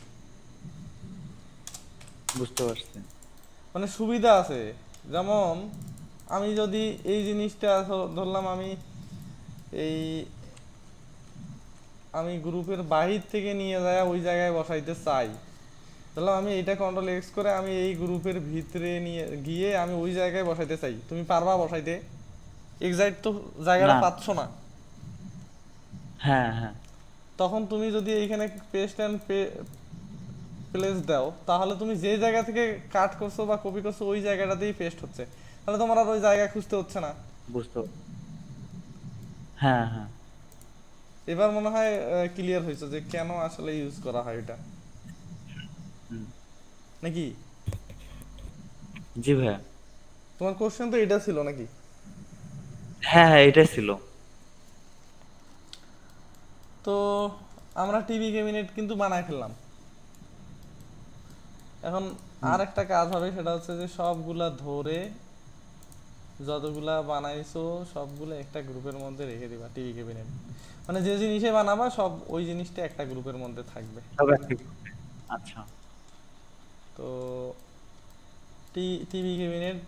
বুঝতে পারছি। মানে সুবিধা আছে। যেমন আমি যদি এই জিনিসটা ধরলাম, এই আমি গ্রুপের বাহির থেকে নিয়ে যায় ওই জায়গায় বসাইতে চাই, তাহলে আমি এটা কন্ট্রোল X করে আমি এই গ্রুপের ভিতরে নিয়ে গিয়ে আমি ওই জায়গায় বসাইতে চাই, তুমি পারবা বসাইতে? এক্সাক্ট তো জায়গাটা না, পাচ্ছ না। হ্যাঁ, হ্যাঁ, তখন তুমি যদি এইখানে পেস্ট অ্যান্ড প্লেস দাও, তাহলে তুমি যে জায়গা থেকে কাট করছো বা কপি করছো ওই জায়গাটাতেই পেস্ট হচ্ছে, তাহলে তোমার আর ওই জায়গা খুঁজতে হচ্ছে না। বুঝতে হ্যাঁ, হ্যাঁ, এবার মনে হয় ক্লিয়ার হয়েছে যে কেন আসলে ইউজ করা হয় এটা, হুম, নাকি? জি ভাইয়া। তোমার কোশ্চেন তো এটা ছিল নাকি? হ্যাঁ, হ্যাঁ, এটাই ছিল। তো আমরা টিভি ক্যাবিনেট কিন্তু বানায় ফেললাম। এখন হুম, আর একটা কাজ হবে, সেটা হচ্ছে যে সবগুলা ধরে যতগুলা বানাইছো সবগুলো একটা গ্রুপের মধ্যে রেখে দিবা টিভি ক্যাবিনেট। মানে যে জিনিসে বানাবা সব ওই জিনিসটা একটা গ্রুপের মধ্যে থাকবে। সব একই গ্রুপে। আচ্ছা, তো টিভি ক্যাবিনেট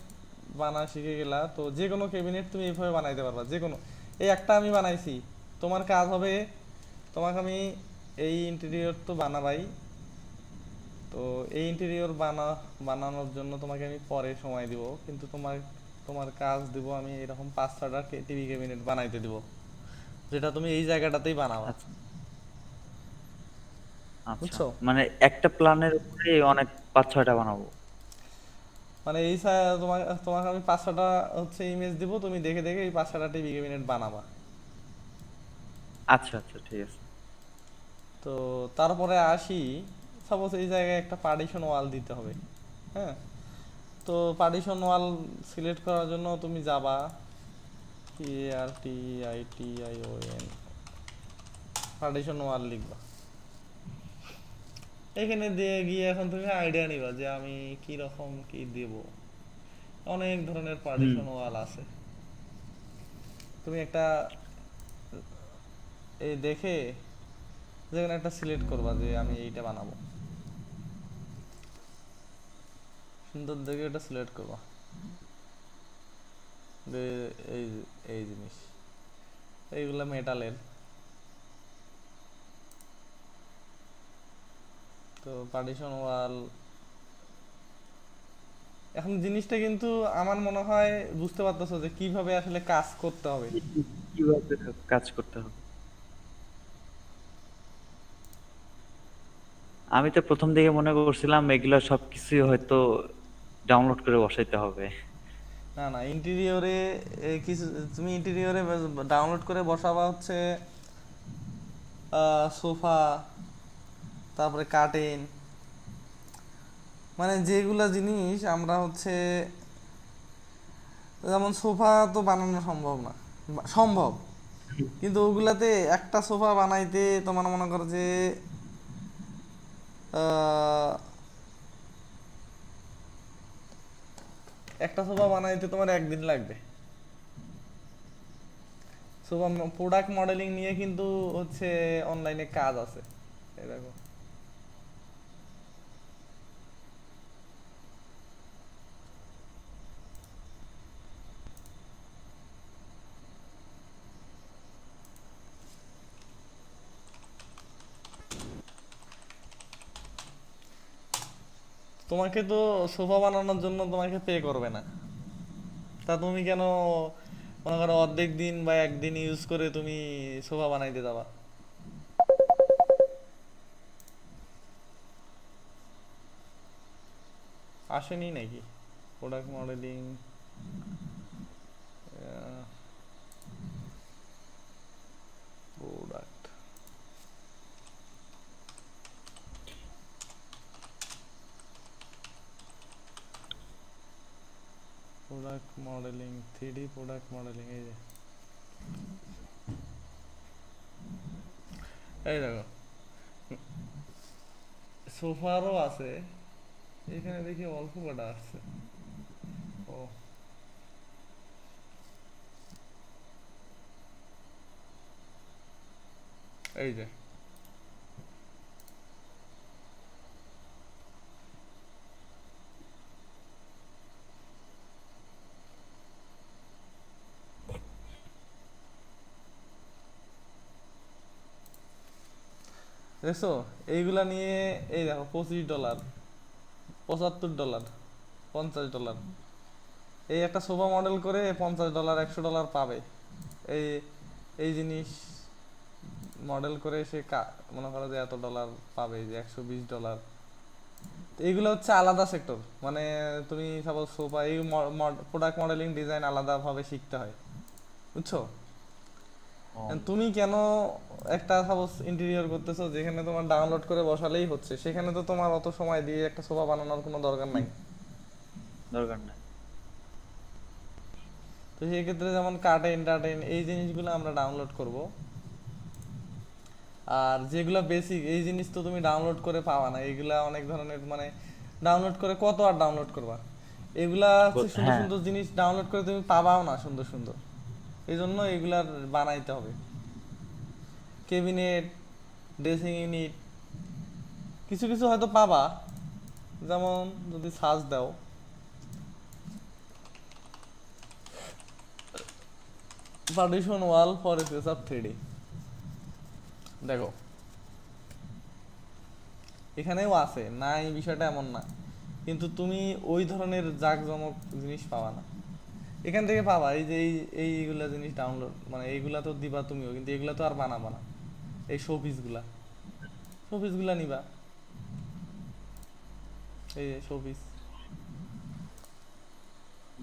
বানা শিখে গেলা, তো যে কোনো ক্যাবিনেট তুমি এইভাবে বানাইতে পারবা, যে কোনো। এই একটা আমি বানাইছি, তোমার কাজ হবে, তোমাকে আমি এই ইন্টেরিয়র তো বানাবাই। তো এই ইন্টেরিয়র বানানোর জন্য তোমাকে আমি পরে সময় দিব, কিন্তু তোমার তোমার কাজ দিব আমি এরকম 5-6টা টিভি ক্যাবিনেট বানাইতে দিব, যেটা তুমি এই জায়গাটাতেই বানাবা। আচ্ছা, আচ্ছা। বুঝছো? মানে একটা প্ল্যানের উপরে অনেক 5-6টা বানাবো। মানে তোমাকে তোমাকে আমি 5-6টা হচ্ছে ইমেজ দিব, তুমি দেখে দেখে এই 5-6টা টিভি ক্যাবিনেট বানাবা। আচ্ছা, আচ্ছা, ঠিক আছে। তো তারপরে আসি, সাপোজ এই জায়গায় একটা পার্টিশন ওয়াল দিতে হবে। হ্যাঁ, তো পার্টিশন ওয়াল সিলেক্ট করার জন্য তুমি যাবা PARTITION, পার্টিশন ওয়াল লিখবা। এখানে দিয়ে গিয়ে এখন তুমি আইডিয়া নিবা যে আমি কি রকম কি দেব। অনেক ধরনের হুম, পার্টিশন ওয়াল আছে, তুমি একটা এই দেখে যেখানে একটা সিলেক্ট করবা যে আমি এইটা বানাবো, সুন্দর দেখে এটা সিলেক্ট করবা যে এই এই জিনিস, এইগুলা মেটালের। তো পার্টিশন ওয়াল, এখন জিনিসটা কিন্তু আমার মনে হয় বুঝতে পারতেছো যে কিভাবে আসলে কাজ করতে হবে। কিভাবে কাজ করতে হবে। আমি তো প্রথম দিকে মনে করছিলাম এগুলা সবকিছুই হয়তো ডাউনলোড করে বসাইতে হবে। না না, ইন্টেরিয়রে কিছু তুমি ইন্টেরিয়রে ডাউনলোড করে বসাবা হচ্ছে সোফা, তারপরে কার্টেন, মানে যেগুলা জিনিস আমরা হচ্ছে, যেমন সোফা তো বানানো সম্ভব না, সম্ভব, কিন্তু ওগুলাতে একটা সোফা বানাইতে তোমার মনে করো যে আহ, একটা সোফা বানাইতে তোমার একদিন লাগবে। সোফা প্রোডাক্ট মডেলিং নিয়ে কিন্তু হচ্ছে অনলাইনে কাজ আছে, এই দেখো। তোমাকে তো সোফা বানানোর জন্য তোমাকে পে করবে না, তা তুমি কেন মনে করো অর্ধেক দিন বা একদিন ইউজ করে তুমি সোফা বানাইতে যাবা? আসেনি নাকি product modelling? Product product modelling, 3D product modelling, এই যে এই দেখো সোফারও আছে এখানে, দেখি অল্প কটা আসছে। ও এই যে দেখছো, এইগুলা নিয়ে এই দেখো $25, $75, $50, এই একটা সোফা মডেল করে $50, $100 পাবে। এই এই জিনিস মডেল করে সে মনে করো যে এত ডলার পাবে, যে $120। তো এইগুলো হচ্ছে আলাদা সেক্টর, মানে তুমি সাপোজ সোফা এই প্রোডাক্ট মডেলিং ডিজাইন আলাদাভাবে শিখতে হয়, বুঝছো? ও, And তুমি কেন একটা সাপোজ ইন্টেরিয়র করতেছো যেখানে তোমার ডাউনলোড করে বসালেই হচ্ছে, সেখানে তো তোমার অত সময় দিয়ে একটা সোফা বানানোর কোনো দরকার নাই। দরকার নাই। তো সেই ক্ষেত্রে যেমন কার্টেন টার্টেন এই জিনিসগুলো আমরা ডাউনলোড করব। আর যেগুলো বেসিক এই জিনিস তো তুমি ডাউনলোড করে পাওয়া না, এগুলা অনেক ধরনের, মানে ডাউনলোড করে কত আর ডাউনলোড করবা, এগুলা হচ্ছে সুন্দর হ্যাঁ, সুন্দর জিনিস ডাউনলোড করে তুমি পাবাও না সুন্দর সুন্দর, এই জন্য এগুলার বানাইতে হবে। কেবিনেট, ড্রেসিং ইউনিট কিছু কিছু হয়তো পাবা, যেমন যদি সার্চ দাও partition wall for sketch of 3D, দেখো এখানেও আছে, না এই বিষয়টা এমন না, কিন্তু তুমি ওই ধরনের জাঁকজমক জিনিস পাবা না। এখান থেকে পাবা এই যে এইগুলা জিনিস ডাউনলোড, মানে এইগুলা তো দিবা তুমিও, কিন্তু এগুলা তো আর বানাবা না। এই শোপিসগুলা, শোপিসগুলা নিবা, এই শোপিস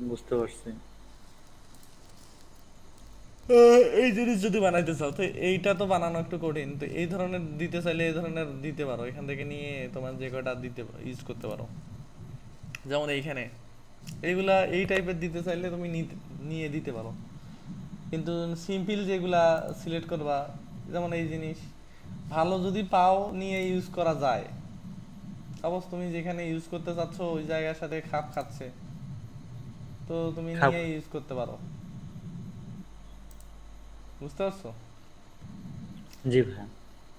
বুঝতে পারছি। এই জিনিস যদি বানাইতে চাও তো এইটা তো বানানো একটু কঠিন, তো এই ধরনের দিতে চাইলে এই ধরনের দিতে পারো, এখান থেকে নিয়ে তোমার যে কয়টা দিতে ইউজ করতে পারো। যেমন এইখানে এইগুলা এই টাইপের দিতে চাইলে তুমি নিয়ে দিতে পারো, কিন্তু সিম্পল যেগুলা সিলেক্ট করবা, যেমন এই জিনিস ভালো যদি পাও নিয়ে ইউজ করা যায়, সাপোজ তুমি যেখানে ইউজ করতে চাচ্ছ ওই জায়গার সাথে খাপ খাচ্ছে, তো তুমি খাব। নিয়ে ইউজ করতে পারো, বুঝতে পারছো? জি ভাই।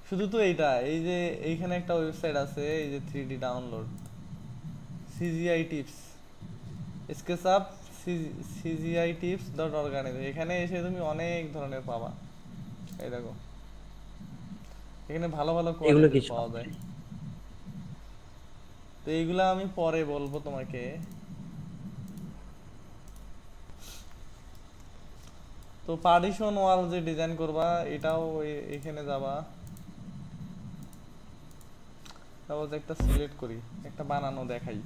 শুধু তো এইটা, এই যে এইখানে একটা ওয়েবসাইট আছে, এই যে 3D download, CGI tips, SketchUp CGI tips dot organic, এখানে এসে তুমি অনেক ধরনের পাবা। এই দেখো এখানে ভালো ভালো এগুলো কোয়ালিটির কিছু পাওয়া যায়। তো এইগুলা আমি পরে বলবো তোমাকে। তো পার্টিশন ওয়াল যে ডিজাইন করবা এটাও এখানে যাবা, সাপোজ একটা সিলেক্ট করি, একটা বানানো দেখাই।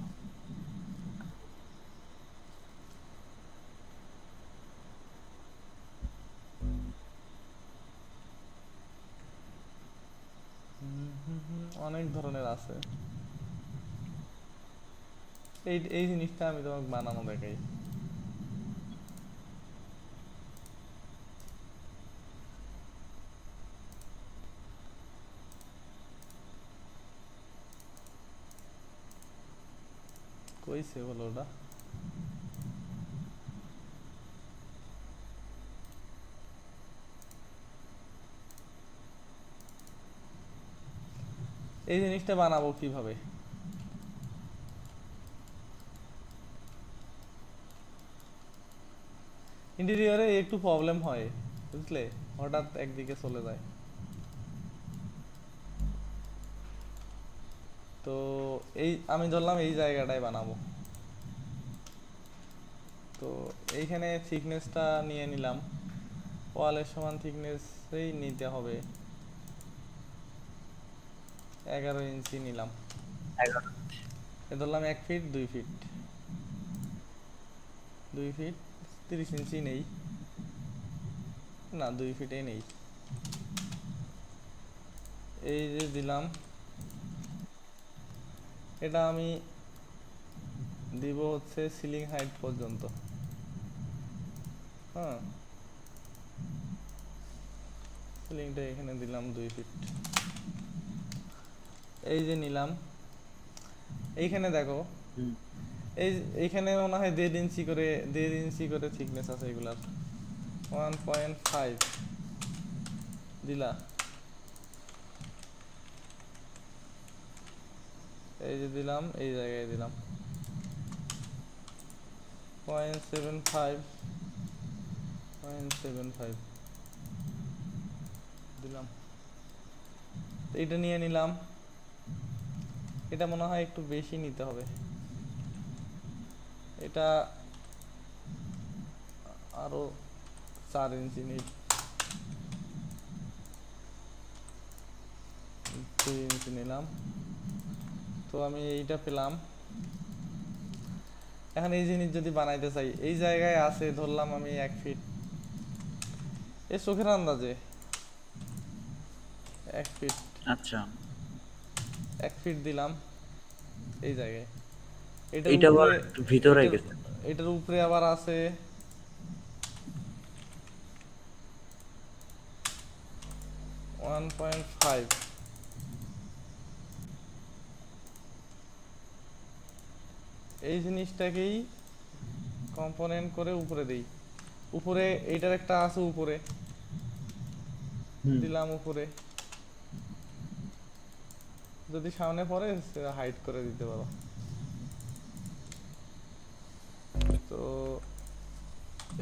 অনেক ধরনের আছে, এই জিনিসটা আমি তোমাকে বানানো দেখাই। কই সেভ হলো ওটা? এই জিনিসটা বানাবো কিভাবে? ইন্টেরিয়রে একটু প্রবলেম হয়, বুঝলে, হঠাৎ একদিকে চলে যায়। তো এই আমি ধরলাম এই জায়গাটায় বানাবো, তো এইখানে থিকনেসটা নিয়ে নিলাম, ওয়ালের সমান থিকনেসই নিতে হবে, 11 ইঞ্চি নিলাম। 11। এ ধরলাম 1 ফিট 2 ফিট, 2 ফিট 30 ইঞ্চি নেই, না 2 ফিটে নেই, এই যে দিলাম। এটা আমি দিব হচ্ছে সিলিং হাইট পর্যন্ত, হ্যাঁ, সিলিংটা এখানে দিলাম 2 ফিট। এই যে নিলাম, এইখানে দেখো, হুম এইখানে মনে হয় 1.5 ইঞ্চি করে, 1.5 ইঞ্চি করে থিকনেস আছে এগুলার। 1.5 দিলা, এই যে দিলাম, এই জায়গায় দিলাম 0.75, 0.75 দিলাম। তো এটা নিয়ে নিলাম, এটা মনে হয় একটু বেশি নিতে হবে, এটা আরো 4 ইঞ্চি নিই, 2 ইঞ্চি নিলাম। তো আমি এইটা পেলাম। এখন এই জিনিস যদি বানাইতে চাই, এই জায়গায় আছে ধরলাম আমি 1 ফিট, এই চোখের আন্দাজে 1 ফিট, আচ্ছা, 1 ফিট দিলাম এই জায়গায়। এটার এইটা আবার উপরে, একটু ভিতরে এটার গেছে। এটার উপরে আবার আছে 1.5। এই জিনিসটাকেই কম্পোনেন্ট করে উপরে দেই। উপরে এইটার একটা আছে উপরে, হুম দিলাম উপরে। যদি সামনে পড়ে হাইড করে দিতে পারো। তো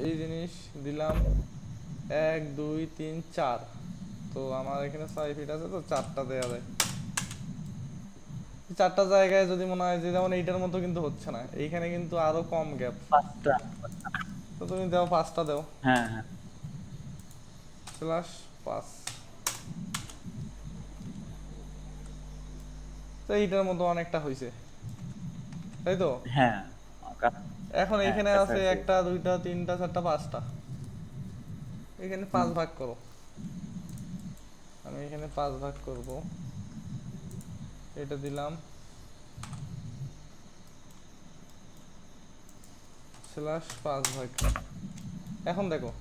এই জিনিস দিলাম 1 2 3 4। তো আমার এখানে 6 ফিট আছে, তো 4টা দেওয়া যায়। 4টা জায়গায় যদি মনে হয় যে যেমন এইটার মতো কিন্তু হচ্ছে না, এইখানে কিন্তু আরো কম গ্যাপ, 5টা। তো তুমি দাও 5টা দাও, হ্যাঁ হ্যাঁ। /5। তো এইটার মতো অনেকটা হয়েছে, তাই তো? হ্যাঁ এখন হ্যাঁ, এইখানে আছে কাছাকাছি। 1টা 2টা 3টা 4টা 5টা, এখানে হুম 5 ভাগ করো। আমি এখানে 5 ভাগ করব, এটা দিলাম /5 ভাগ। এখন দেখো,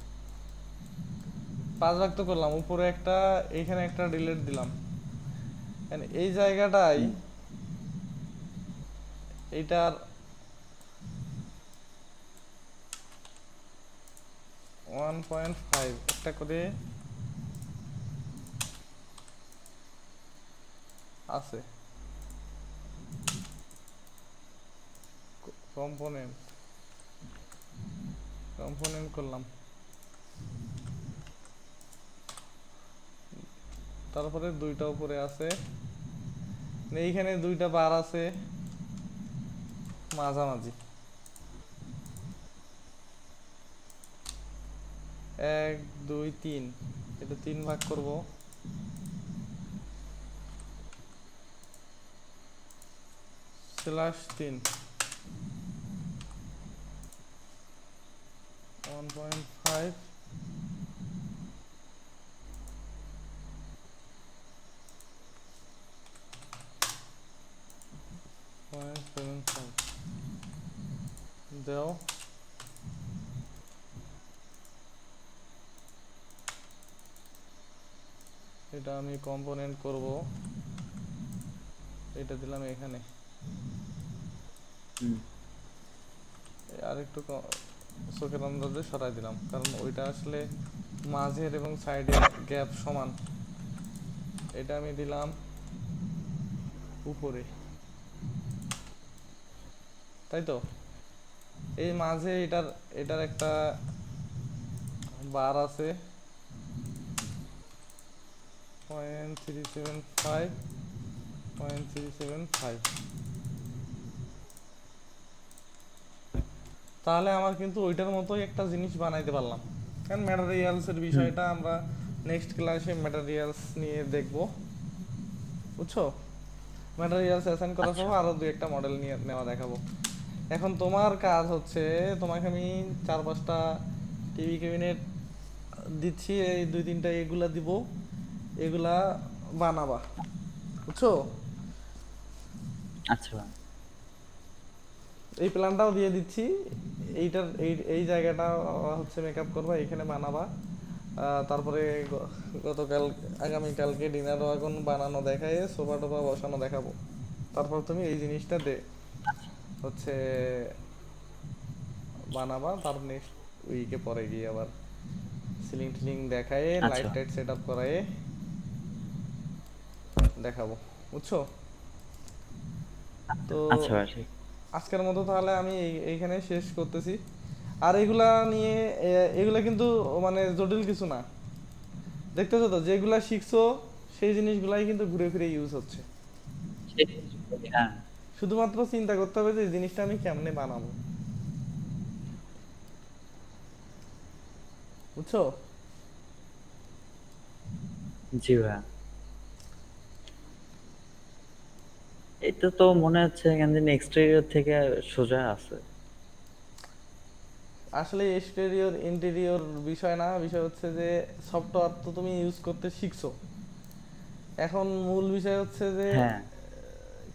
5 ভাগ তো করলাম, উপরে একটা, এইখানে একটা ডিলিট দিলাম। এই জায়গাটাই হুম এইটার 1.5 একটা করে আছে কম্পোনেন্ট, কম্পোনেন্ট করলাম। তারপরে 2টা উপরে আছে, এইখানে 2টা বার আছে মাঝামাঝি, 1 2 3, এটা 3 ভাগ করব। /3, 1.5, 0.75 দাও। এটা আমি কম্পোনেন্ট করব, এটা দিলাম এখানে। হুম আর একটু চোখের আন্দাজে সরাই দিলাম, কারণ ওইটা আসলে মাঝের এবং সাইডের গ্যাপ সমান। এটা আমি দিলাম উপরে, তাই তো? এই মাঝে এটার, এটার একটা বার আছে 0.375, 0.375। তাহলে আমার কিন্তু ওইটার মতোই একটা জিনিস বানাইতে পারলাম। কারণ ম্যাটেরিয়ালসের হুম। বিষয়টা আমরা নেক্সট ক্লাসে ম্যাটেরিয়ালস নিয়ে দেখব, বুঝছো? ম্যাটেরিয়ালস অ্যাসাইন করা সহ আচ্ছা। আরো 2 একটা মডেল নিয়ে নেওয়া দেখাবো। এখন তোমার কাজ হচ্ছে, তোমাকে আমি 4 5টা টিভি ক্যাবিনেট দিচ্ছি, এই 2 3টা এগুলা দিব, এগুলা বানাবা, বুঝছো? আচ্ছা। এই প্ল্যানটাও দিয়ে দিচ্ছি। এইটার এই জায়গাটা হচ্ছে মেকআপ করবা, এখানে বানাবা। তারপরে গতকাল আগামীকালকে ডিনার ওয়াগন বানানো দেখায়, সোফা টোফা বসানো দেখাবো। তারপর তুমি এই জিনিসটা হচ্ছে বানাবা। তারপর নেক্সট উইকে পরে গিয়ে আবার সিলিং টিলিং দেখায়, লাইট আচ্ছা টাইট সেট আপ করায় দেখাবো, বুঝছো? তো আচ্ছা ভাই ঠিক। আজকের মতো তাহলে আমি এইখানে শেষ করতেছি। আর এগুলা নিয়ে এগুলা কিন্তু মানে জটিল কিছু না। দেখতেছো তো যেগুলা শিখছো সেই জিনিসগুলাই কিন্তু ঘুরে ফিরে ইউজ হচ্ছে। হ্যাঁ। শুধুমাত্র চিন্তা করতে হবে যে এই জিনিসটা আমি কেমনে বানাবো, বুঝছো? জি ভাই। এটা তো মনে হচ্ছে কেন জানি এক্সটেরিয়র থেকে সোজা আছে। আসলে এক্সটেরিয়র ইন্টেরিয়র বিষয় না, বিষয় হচ্ছে যে সফটওয়্যার তো তুমি ইউজ করতে শিখছো। এখন মূল বিষয় হচ্ছে যে হ্যাঁ।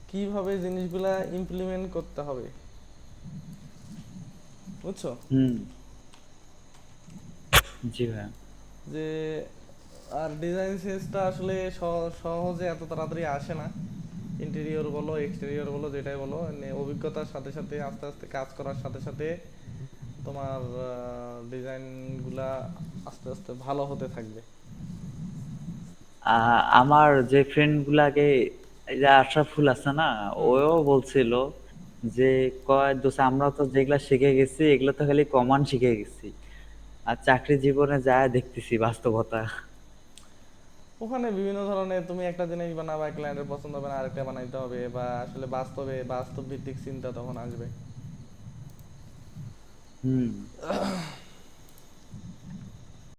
কিভাবে জিনিসগুলা ইমপ্লিমেন্ট করতে হবে, বুঝছো? হুম। জি ভাই। যে আর ডিজাইন সেন্সটা আসলে সহজে এত তাড়াতাড়ি আসে না। ইন্টেরিয়র বলো এক্সটেরিয়র বলো যেটাই বলো, মানে অভিজ্ঞতার সাথে সাথে আস্তে আস্তে কাজ করার সাথে সাথে তোমার ডিজাইনগুলা আস্তে আস্তে ভালো হতে থাকবে। আমার যে ফ্রেন্ড গুলাকে, এই যে আশরাফুল আছে না, হুম। ওও বলছিল যে কয় দোস্ত আমরা তো যেগুলা শিখে গেছি এগুলো তো খালি কমান শিখে গেছি, আর চাকরি জীবনে যায় দেখতেছি বাস্তবতা। ওখানে বিভিন্ন ধরনের তুমি একটা জিনিস বানাবা, ক্লায়েন্টের পছন্দ হবে না, আরেকটা বানাইতে হবে, বা আসলে বাস্তব ভিত্তিক চিন্তা তখন আসবে। হুম।